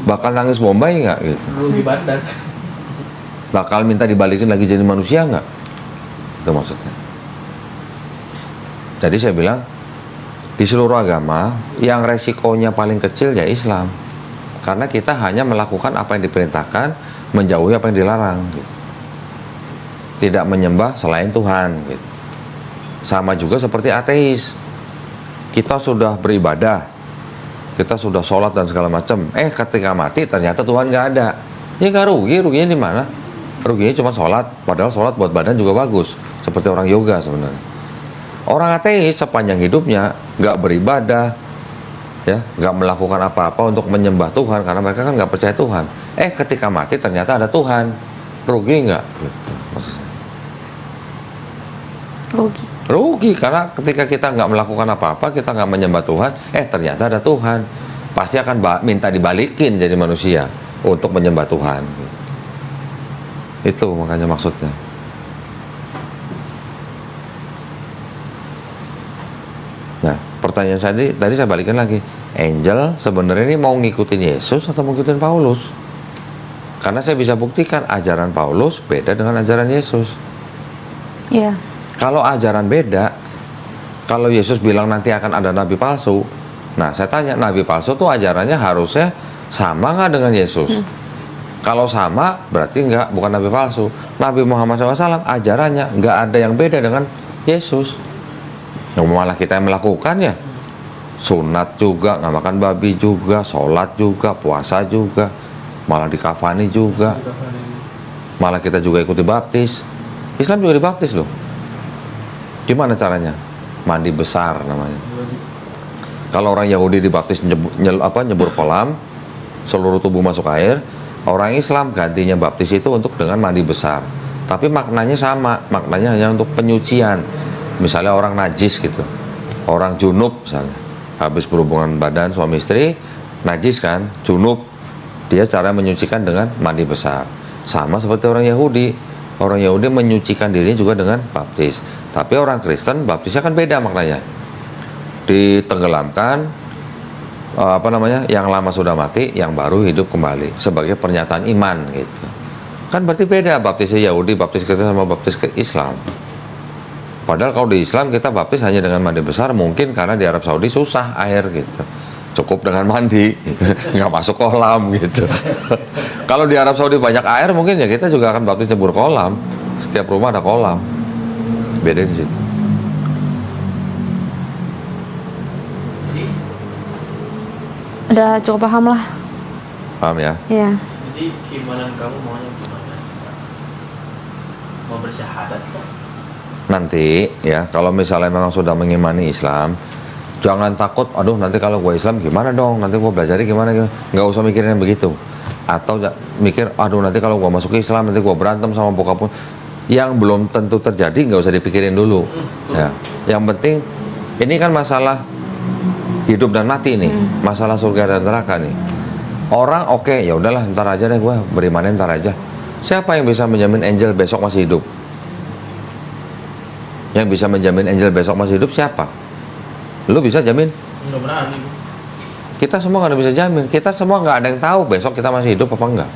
bakal nangis bombay nggak gitu? Rugi badan. Bakal minta dibalikin lagi jadi manusia nggak? Itu maksudnya. Jadi saya bilang di seluruh agama yang resikonya paling kecil ya Islam, karena kita hanya melakukan apa yang diperintahkan, menjauhi apa yang dilarang gitu. Tidak menyembah selain Tuhan gitu. Sama juga seperti ateis, kita sudah beribadah, kita sudah sholat dan segala macam, ketika mati ternyata Tuhan nggak ada, ya nggak rugi. Ruginya di mana? Ruginya cuma sholat, padahal sholat buat badan juga bagus, seperti orang yoga sebenarnya. Orang ateis sepanjang hidupnya nggak beribadah, ya nggak melakukan apa-apa untuk menyembah Tuhan karena mereka kan nggak percaya Tuhan. Ketika mati ternyata ada Tuhan, rugi nggak? Rugi karena ketika kita nggak melakukan apa-apa, kita nggak menyembah Tuhan, ternyata ada Tuhan, pasti akan minta dibalikin jadi manusia untuk menyembah Tuhan. Itu makanya maksudnya. Nah, pertanyaan saya tadi saya balikin lagi. Angel sebenarnya ini mau ngikutin Yesus atau mau ngikutin Paulus? Karena saya bisa buktikan ajaran Paulus beda dengan ajaran Yesus. Iya. Kalau ajaran beda, kalau Yesus bilang nanti akan ada nabi palsu, nah saya tanya, nabi palsu tuh ajarannya harusnya sama nggak dengan Yesus? Kalau sama, berarti bukan nabi palsu. Nabi Muhammad SAW ajarannya nggak ada yang beda dengan Yesus. Malah kita yang melakukan ya, sunat juga, nggak makan babi juga, sholat juga, puasa juga, malah dikafani juga, malah kita juga ikuti baptis. Islam juga dibaptis loh. Gimana caranya? Mandi besar namanya. Kalau orang Yahudi dibaptis nyebur kolam, seluruh tubuh masuk air. Orang Islam gantinya baptis itu untuk dengan mandi besar. Tapi maknanya sama, maknanya hanya untuk penyucian. Misalnya orang najis gitu, orang junub misalnya, habis berhubungan badan suami istri, najis kan, junub, dia cara menyucikan dengan mandi besar. Sama seperti orang Yahudi. Orang Yahudi menyucikan dirinya juga dengan baptis. Tapi orang Kristen baptisnya kan beda maknanya. Ditenggelamkan, yang lama sudah mati, yang baru hidup kembali sebagai pernyataan iman gitu. Kan berarti beda baptisnya Yahudi, baptis Kristen sama baptis ke Islam. Padahal kalau di Islam kita baptis hanya dengan mandi besar, mungkin karena di Arab Saudi susah air gitu. Cukup dengan mandi, gitu. Nggak masuk kolam gitu. Kalau di Arab Saudi banyak air, mungkin ya kita juga akan baptis nyebur kolam. Setiap rumah ada kolam. Beda di situ. Jadi, Udah cukup paham lah. Paham ya? Iya. jadi keimanan kamu maunya gimana? Mau bersyahadat kok? Nanti ya, kalau misalnya memang sudah mengimani Islam, jangan takut, aduh nanti kalau gue Islam gimana dong, nanti gue belajarnya gimana, nggak usah mikirin yang begitu. Atau mikir, aduh nanti kalau gue masuk Islam, nanti gue berantem sama bokap pun. Yang belum tentu terjadi, nggak usah dipikirin dulu. Ya. Yang penting, ini kan masalah hidup dan mati nih, masalah surga dan neraka nih. Orang oke, ya udahlah ntar aja deh gue berimannya ntar aja. Siapa yang bisa menjamin Angel besok masih hidup? Yang bisa menjamin Angel besok masih hidup siapa? Lu bisa jamin? Nggak berani. Kita semua nggak bisa jamin. Kita semua nggak ada yang tahu besok kita masih hidup apa enggak.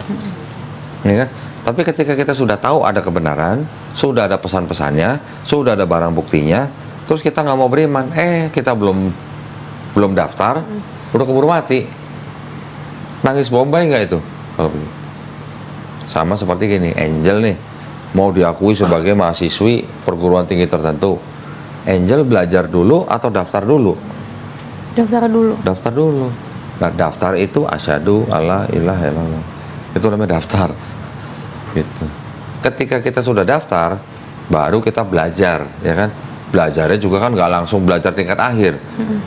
Ya kan? Tapi ketika kita sudah tahu ada kebenaran, sudah ada pesan-pesannya, sudah ada barang buktinya, terus kita nggak mau beriman, kita belum daftar, udah keburu mati. Nangis bombay nggak itu? Kalau begitu. Sama seperti gini, Angel nih mau diakui sebagai mahasiswi perguruan tinggi tertentu. Angel belajar dulu atau daftar dulu? Daftar dulu. Daftar dulu. Nah, daftar itu asyhadu alla ilaha illallah. Itu namanya daftar. Gitu. Ketika kita sudah daftar, baru kita belajar, ya kan? Belajarnya juga kan nggak langsung belajar tingkat akhir.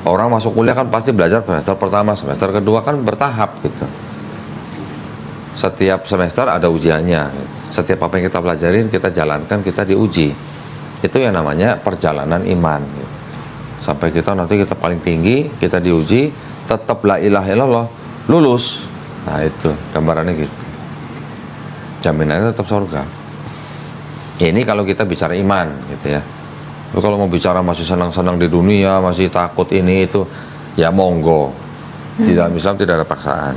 Orang masuk kuliah kan pasti belajar semester pertama, semester kedua kan bertahap gitu. Setiap semester ada ujiannya. Setiap apa yang kita pelajarin, kita jalankan, kita diuji. Itu yang namanya perjalanan iman. Sampai kita nanti kita paling tinggi, kita diuji, tetap la ilaha illallah, lulus. Nah itu gambarannya gitu. Jaminannya tetap surga. Ini kalau kita bicara iman gitu ya. Tapi kalau mau bicara masih senang-senang di dunia, masih takut ini itu, ya monggo. Di dalam Islam tidak ada paksaan.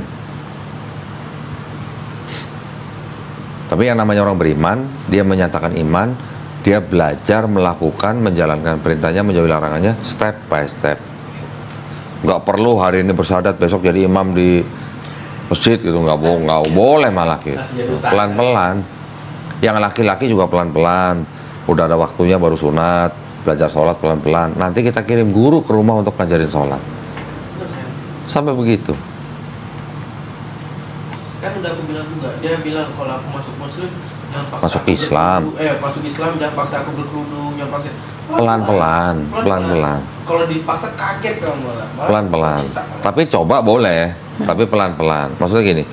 Tapi yang namanya orang beriman, dia menyatakan iman, dia belajar melakukan, menjalankan perintahnya, menjauhi larangannya, step by step. Nggak perlu hari ini bersyahadat, besok jadi imam di masjid gitu, nggak boleh malah gitu. Pelan-pelan. Yang laki-laki juga pelan-pelan. Udah ada waktunya baru sunat, belajar sholat pelan-pelan. Nanti kita kirim guru ke rumah untuk ngajarin sholat. Sampai begitu. Kan udah aku bilang juga, dia bilang kalau aku masuk muslim jangan paksa Masuk aku Islam. masuk Islam jangan paksa aku berkerudung, jangan paksa Pelan-pelan. Kalau dipaksa kaget kamu malah Pelan-pelan. tersisa. Tapi coba boleh, tapi pelan-pelan. Maksudnya gini,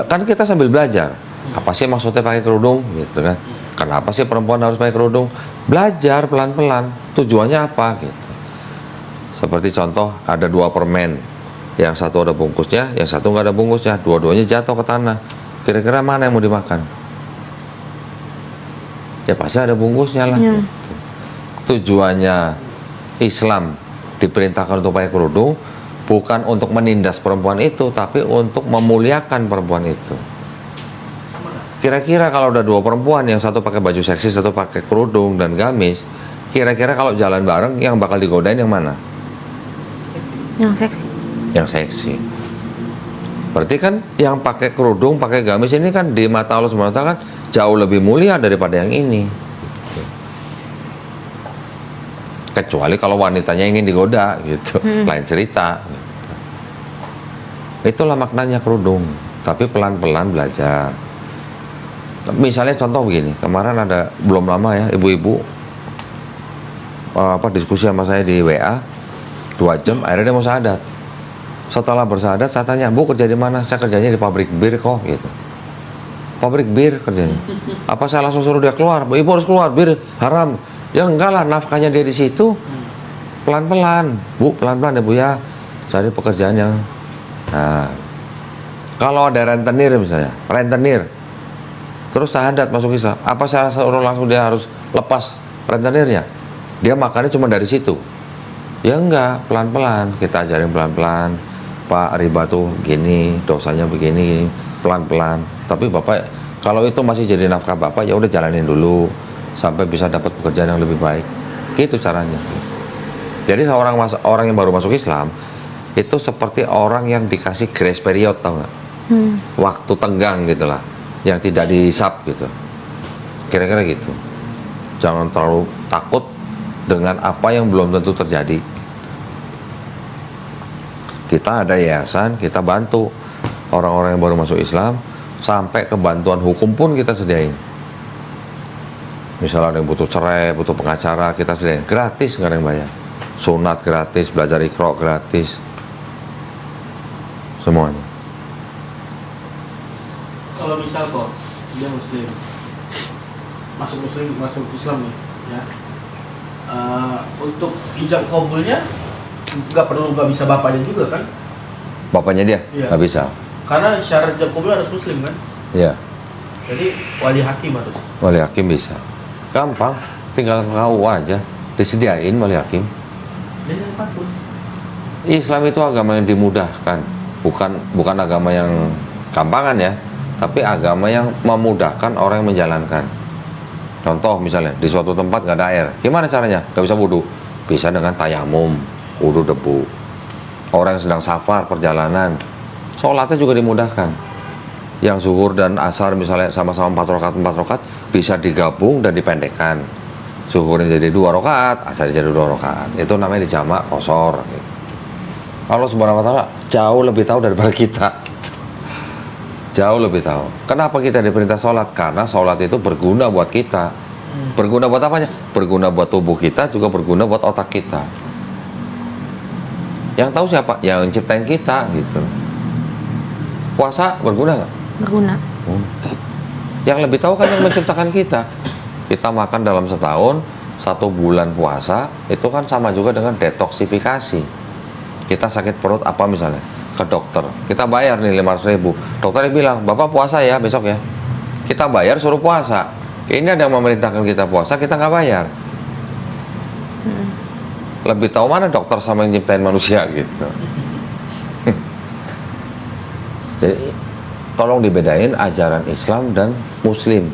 kan kita sambil belajar. Apa sih maksudnya pakai kerudung gitu kan? Kenapa sih perempuan harus pakai kerudung? Belajar pelan-pelan. Tujuannya apa gitu. Seperti contoh ada 2 permen. Yang satu ada bungkusnya, yang satu nggak ada bungkusnya. Dua-duanya jatuh ke tanah. Kira-kira mana yang mau dimakan? Ya pasti ada bungkusnya lah. Ya. Tujuannya Islam diperintahkan untuk pakai kerudung bukan untuk menindas perempuan itu, tapi untuk memuliakan perempuan itu. Kira-kira kalau udah 2 perempuan, yang satu pakai baju seksi, satu pakai kerudung dan gamis, kira-kira kalau jalan bareng yang bakal digodain yang mana? Yang seksi. Yang seksi. Berarti kan yang pakai kerudung, pakai gamis ini kan di mata Allah SWT kan jauh lebih mulia daripada yang ini. Kecuali kalau wanitanya ingin digoda gitu, lain cerita. Gitu. Itulah maknanya kerudung, tapi pelan-pelan belajar. Misalnya contoh begini, kemarin ada belum lama ya ibu-ibu diskusi sama saya di WA 2 jam, akhirnya dia mau syahadat. Setelah bersyahadat saya tanya, Bu kerja di mana? Saya kerjanya di pabrik bir kok gitu. pabrik bir kerjanya. Apa saya langsung suruh dia keluar? Ibu harus keluar, bir haram. Ya enggak lah, nafkahnya dia di situ. Pelan-pelan, Bu, pelan-pelan ya Bu ya. Cari pekerjaan yang nah, kalau ada rentenir misalnya, rentenir terus syahadat masuk Islam, apa saya suruh langsung dia harus lepas rentenirnya? Dia makannya cuma dari situ? Ya enggak, pelan-pelan, kita ajarin pelan-pelan. Pak, riba tuh gini, dosanya begini, pelan-pelan. Tapi Bapak, kalau itu masih jadi nafkah Bapak, ya udah jalanin dulu sampai bisa dapat pekerjaan yang lebih baik. Gitu caranya. Jadi orang yang baru masuk Islam itu seperti orang yang dikasih grace period, tau nggak? Waktu tenggang gitulah, yang tidak dihisap gitu. Kira-kira gitu. Jangan terlalu takut dengan apa yang belum tentu terjadi. Kita ada yayasan, kita bantu orang-orang yang baru masuk Islam, sampai ke bantuan hukum pun kita sediain. Misalnya ada yang butuh cerai, butuh pengacara, kita sediain gratis, nggak ada yang bayar. Sunat gratis, belajar Iqra gratis, semuanya. Kalau misal kok dia muslim, masuk Islam nih, ya. Untuk ijab kabulnya nggak bisa bapaknya juga kan? Bapaknya dia Iya. nggak bisa. Karena syarat ijab kabul harus muslim kan? Iya, Jadi wali hakim harus. wali hakim bisa. Gampang, tinggal kau aja, disediain wali hakim. Jadi apapun. Islam itu agama yang dimudahkan, bukan agama yang gampangan ya, tapi agama yang memudahkan orang yang menjalankan. Contoh misalnya di suatu tempat nggak ada air, gimana caranya? Gak bisa wudhu, bisa dengan tayamum, wudhu debu. Orang yang sedang safar perjalanan, sholatnya juga dimudahkan. Yang zuhur dan asar misalnya sama-sama 4 rakaat bisa digabung dan dipendekkan. Zuhurnya jadi 2 rakaat, asar jadi 2 rakaat. Itu namanya dijamak qashar. Allah Subhanahu wa taala jauh lebih tahu daripada kita. Jauh lebih tahu. Kenapa kita diperintah sholat? Karena sholat itu berguna buat kita. Berguna buat apanya? Berguna buat tubuh kita, juga berguna buat otak kita. Yang tahu siapa? Yang ciptain kita gitu. Puasa berguna nggak? Berguna. Yang lebih tahu kan yang menciptakan kita. Kita makan dalam setahun, 1 bulan puasa, itu kan sama juga dengan detoksifikasi. Kita sakit perut apa misalnya, ke dokter, kita bayar nih 500.000. Dokternya bilang, Bapak puasa ya besok ya. Kita bayar suruh puasa. Ini ada yang memerintahkan kita puasa, kita nggak bayar. Lebih tahu mana dokter sama yang nyiptain manusia gitu. Jadi tolong dibedain ajaran Islam dan Muslim.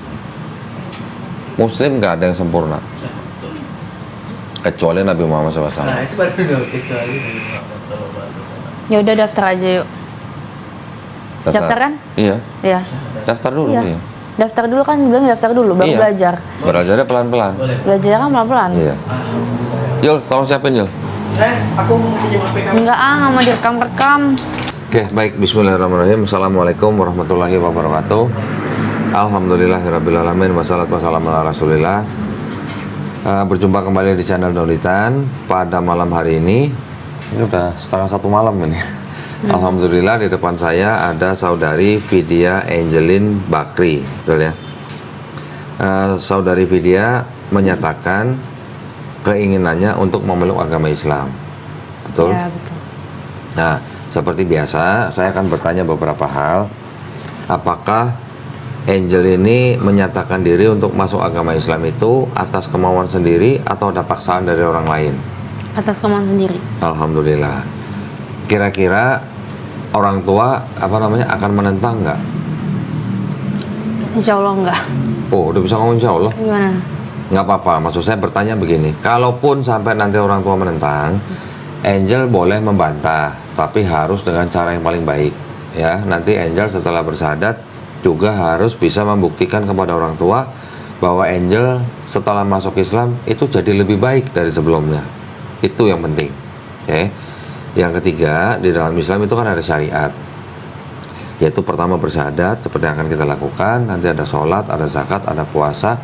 Muslim nggak ada yang sempurna, kecuali Nabi Muhammad SAW. Nah itu baru dong kecuali Nabi Muhammad SAW. Ya udah daftar aja yuk. Daftar kan? Iya, Iya. daftar dulu. Iya. Iya. Daftar dulu kan, bilang daftar dulu baru Iya. belajar. Belajarnya pelan-pelan. Boleh. Belajarnya kan pelan-pelan. Iya. Yul, tolong siapin Yul. Aku mau pinjam HP kamu. Enggak nggak mau direkam-rekam. Oke, baik. Bismillahirrahmanirrahim. Assalamualaikum warahmatullahi wabarakatuh. Alhamdulillahirrabbilalamin. Wassalatu wassalamu ala rasulillah. Berjumpa kembali di channel Dolitan pada malam hari ini. Ini udah 1:30 malam ini. Alhamdulillah di depan saya ada saudari Vidya Angelin Bakri, betul ya? Saudari Vidya menyatakan keinginannya untuk memeluk agama Islam, betul? Ya, betul. Nah, seperti biasa, saya akan bertanya beberapa hal. Apakah Angel ini menyatakan diri untuk masuk agama Islam itu atas kemauan sendiri atau ada paksaan dari orang lain? Atas kemauan sendiri. Alhamdulillah. Kira-kira orang tua akan menentang nggak? Insya Allah enggak. Oh, udah bisa ngomong insya Allah? Gimana? Nggak apa-apa, maksud saya bertanya begini, kalaupun sampai nanti orang tua menentang, Angel boleh membantah, tapi harus dengan cara yang paling baik. Ya, nanti Angel setelah bersyahadat juga harus bisa membuktikan kepada orang tua bahwa Angel setelah masuk Islam itu jadi lebih baik dari sebelumnya. Itu yang penting. Oke. Yang ketiga, di dalam Islam itu kan ada syariat. Yaitu pertama bersyahadat seperti yang akan kita lakukan, nanti ada sholat, ada zakat, ada puasa,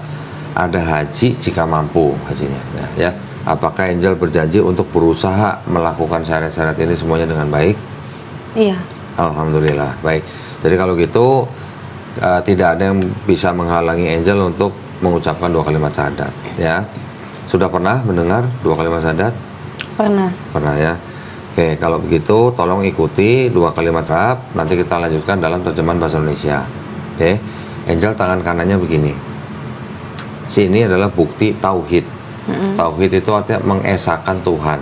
ada haji jika mampu hajinya. Ya. Apakah Angel berjanji untuk berusaha melakukan syariat-syariat ini semuanya dengan baik? Iya. Alhamdulillah, baik. Jadi kalau gitu tidak ada yang bisa menghalangi Angel untuk mengucapkan 2 kalimat syahadat, ya. Sudah pernah mendengar 2 kalimat syahadat? Pernah. Pernah ya. Oke, kalau begitu tolong ikuti 2 kalimat syahadat. Nanti kita lanjutkan dalam terjemahan bahasa Indonesia. Oke, Angel tangan kanannya begini. Sini adalah bukti tauhid. Tauhid itu artinya mengesahkan Tuhan,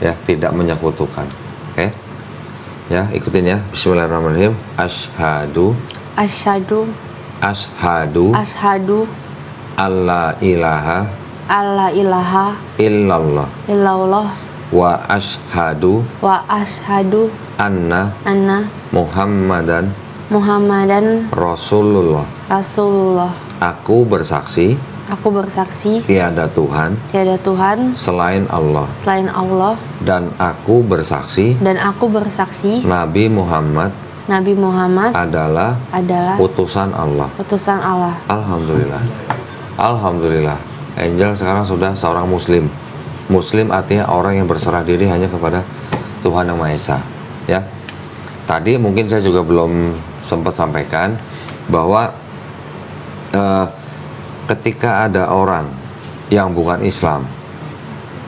ya, tidak menyekutukan. Oke, ya, ikutin ya. Bismillahirrahmanirrahim. Asyhadu Asyhadu ashadu alla ilaha alla ilaha illallah illallah wa ashadu wa asyhadu anna anna Muhammadan Muhammadan Rasulullah. Rasulullah. Aku bersaksi Aku bersaksi tiada Tuhan tiada Tuhan selain Allah, selain Allah, dan aku bersaksi dan aku bersaksi Nabi Muhammad Nabi Muhammad adalah adalah utusan Allah. utusan Allah. Alhamdulillah. Alhamdulillah. Angel sekarang sudah seorang muslim. Muslim artinya orang yang berserah diri hanya kepada Tuhan Yang Maha Esa, ya. Tadi mungkin saya juga belum sempat sampaikan bahwa ketika ada orang yang bukan Islam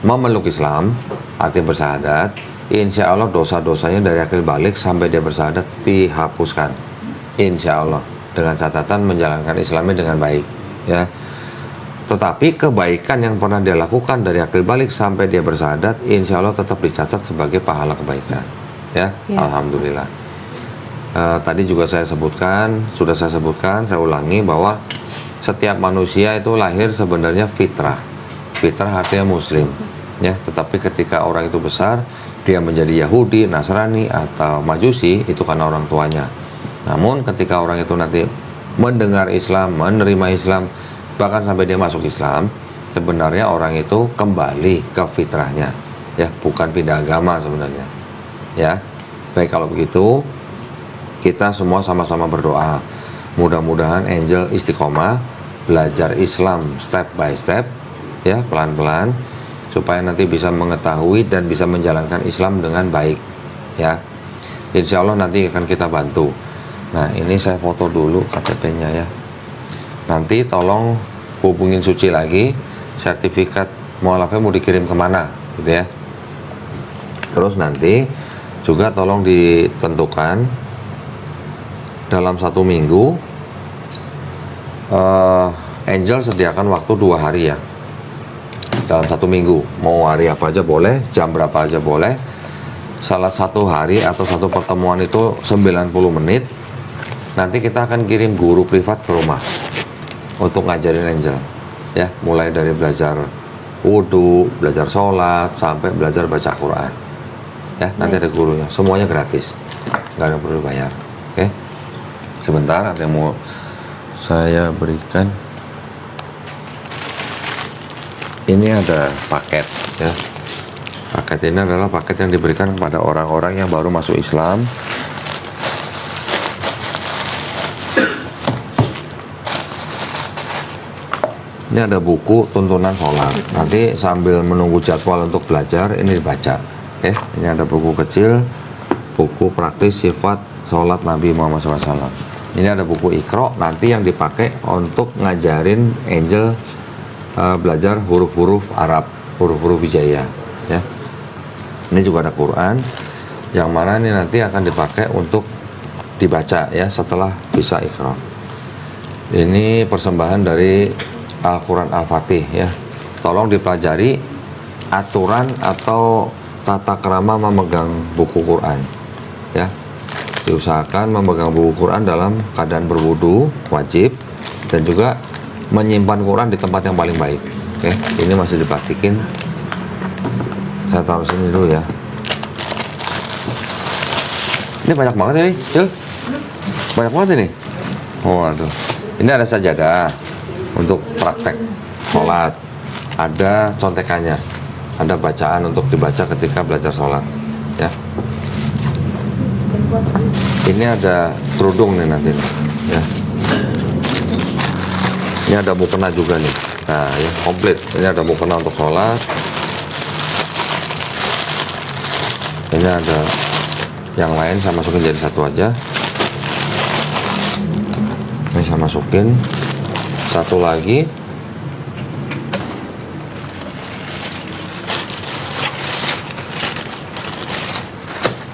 memeluk Islam, artinya bersyahadat, insya Allah dosa-dosanya dari akil balik sampai dia bersyahadat dihapuskan, insya Allah, dengan catatan menjalankan Islamnya dengan baik, ya. Tetapi kebaikan yang pernah dia lakukan dari akil balik sampai dia bersyahadat, insya Allah tetap dicatat sebagai pahala kebaikan, ya. Ya. Alhamdulillah. Tadi juga saya sebutkan, saya ulangi bahwa setiap manusia itu lahir sebenarnya fitrah. Fitrah artinya muslim, ya. Tetapi ketika orang itu besar, dia menjadi Yahudi, Nasrani, atau Majusi, itu karena orang tuanya. Namun ketika orang itu nanti mendengar Islam, menerima Islam, bahkan sampai dia masuk Islam, sebenarnya orang itu kembali ke fitrahnya, ya, bukan pindah agama sebenarnya, ya. Baik, kalau begitu kita semua sama-sama berdoa, mudah-mudahan Angel istiqomah belajar Islam step by step, ya, pelan-pelan, supaya nanti bisa mengetahui dan bisa menjalankan Islam dengan baik, ya. Insya Allah nanti akan kita bantu. Nah, ini saya foto dulu KTP-nya, ya. Nanti tolong hubungin Suci lagi, sertifikat mualafnya mau dikirim kemana, gitu ya. Terus nanti juga tolong ditentukan dalam 1 minggu, Angel sediakan waktu 2 hari, ya. Dalam 1 minggu, mau hari apa aja boleh, jam berapa aja boleh. Salah satu hari atau satu pertemuan itu 90 menit. Nanti kita akan kirim guru privat ke rumah untuk ngajarin Angel, ya, mulai dari belajar wudhu, belajar sholat, sampai belajar baca Quran, ya. Nanti ada gurunya, semuanya gratis, nggak ada perlu bayar. Oke, sebentar, ada yang mau saya berikan. Ini ada paket, ya. Paket ini adalah paket yang diberikan kepada orang-orang yang baru masuk Islam. Ini ada buku tuntunan sholat. Nanti sambil menunggu jadwal untuk belajar, ini dibaca. Ini ada buku kecil, buku praktis sifat sholat Nabi Muhammad SAW. Ini ada buku Iqra, nanti yang dipakai untuk ngajarin Angel belajar huruf-huruf Arab, huruf-huruf hijaiyah, ya. Ini juga ada Quran, yang mana ini nanti akan dipakai untuk dibaca, ya, setelah bisa Iqra. Ini persembahan dari Al-Quran Al-Fatih, ya. Tolong dipelajari aturan atau tata krama memegang buku Quran, ya. Diusahakan memegang buku Quran dalam keadaan berwudu, wajib, dan juga menyimpan Quran di tempat yang paling baik. Oke, ini masih diplastikin. Saya taruh sini dulu, ya. Ini banyak banget ini, Cil. Banyak banget ini. Oh, aduh. Ini ada sajadah untuk praktek sholat, ada contekannya, ada bacaan untuk dibaca ketika belajar sholat, ya. Ini ada kerudung nih nanti, ya. Ini ada mukena juga nih. Nah, ya, komplit. Ini ada mukena untuk sholat. Ini ada yang lain, saya masukin jadi satu aja. Ini saya masukin. Satu lagi.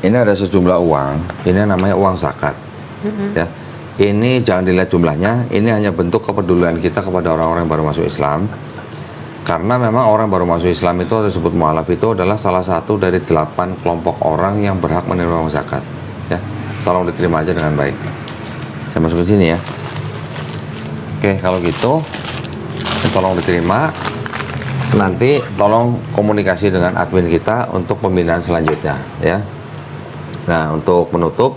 Ini ada sejumlah uang. Ini namanya uang zakat. Ya. Ini jangan dilihat jumlahnya. Ini hanya bentuk kepedulian kita kepada orang-orang yang baru masuk Islam. Karena memang orang baru masuk Islam itu disebut mualaf itu adalah salah satu dari 8 kelompok orang yang berhak menerima uang zakat. Ya, tolong diterima aja dengan baik. Saya masukin sini ya. Oke, kalau gitu tolong diterima. Nanti tolong komunikasi dengan admin kita untuk pembinaan selanjutnya ya. Nah, untuk menutup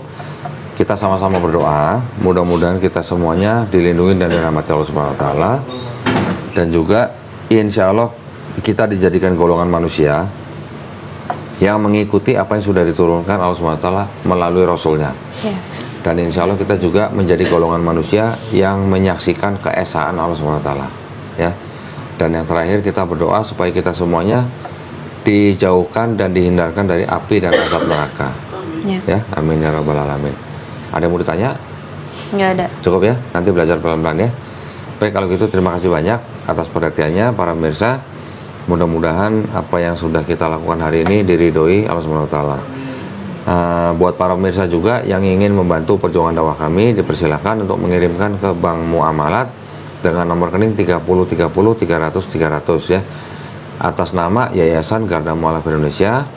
kita sama-sama berdoa, mudah-mudahan kita semuanya dilindungi dan dirahmati Allah Subhanahu wa taala, dan juga insya Allah kita dijadikan golongan manusia yang mengikuti apa yang sudah diturunkan Allah Subhanahu wa taala melalui Rasulnya. Ya. Dan insya Allah kita juga menjadi golongan manusia yang menyaksikan keesaan Allah Subhanahu wa taala ya. Dan yang terakhir kita berdoa supaya kita semuanya dijauhkan dan dihindarkan dari api dan azab neraka. Ya. Ya, amin ya rabbal alamin. Ada yang mau ditanya? Nggak ada. Cukup ya, nanti belajar pelan-pelan ya. Baik, kalau gitu terima kasih banyak atas perhatiannya para pemirsa. Mudah-mudahan apa yang sudah kita lakukan hari ini diridhoi Allah Subhanahu wa taala. Buat para pemirsa juga yang ingin membantu perjuangan dakwah kami, dipersilakan untuk mengirimkan ke Bank Muamalat dengan nomor rekening 30 30 300 300 ya. Atas nama Yayasan Garda Mualaf Indonesia,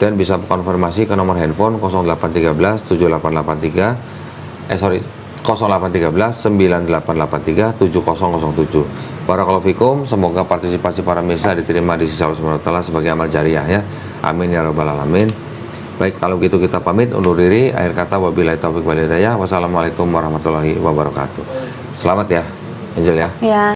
dan bisa konfirmasi ke nomor handphone 0813 7883 0813 9883 7007. Barakallahu fikum, semoga partisipasi para pemirsa diterima di sisi Allah Subhanahu wa taala sebagai amal jariah ya. Amin ya rabbal alamin. Baik, kalau gitu kita pamit undur diri. Akhir kata wabillahi taufiq wal hidayah. Wassalamualaikum warahmatullahi wabarakatuh. Selamat ya, Angel ya. Ya.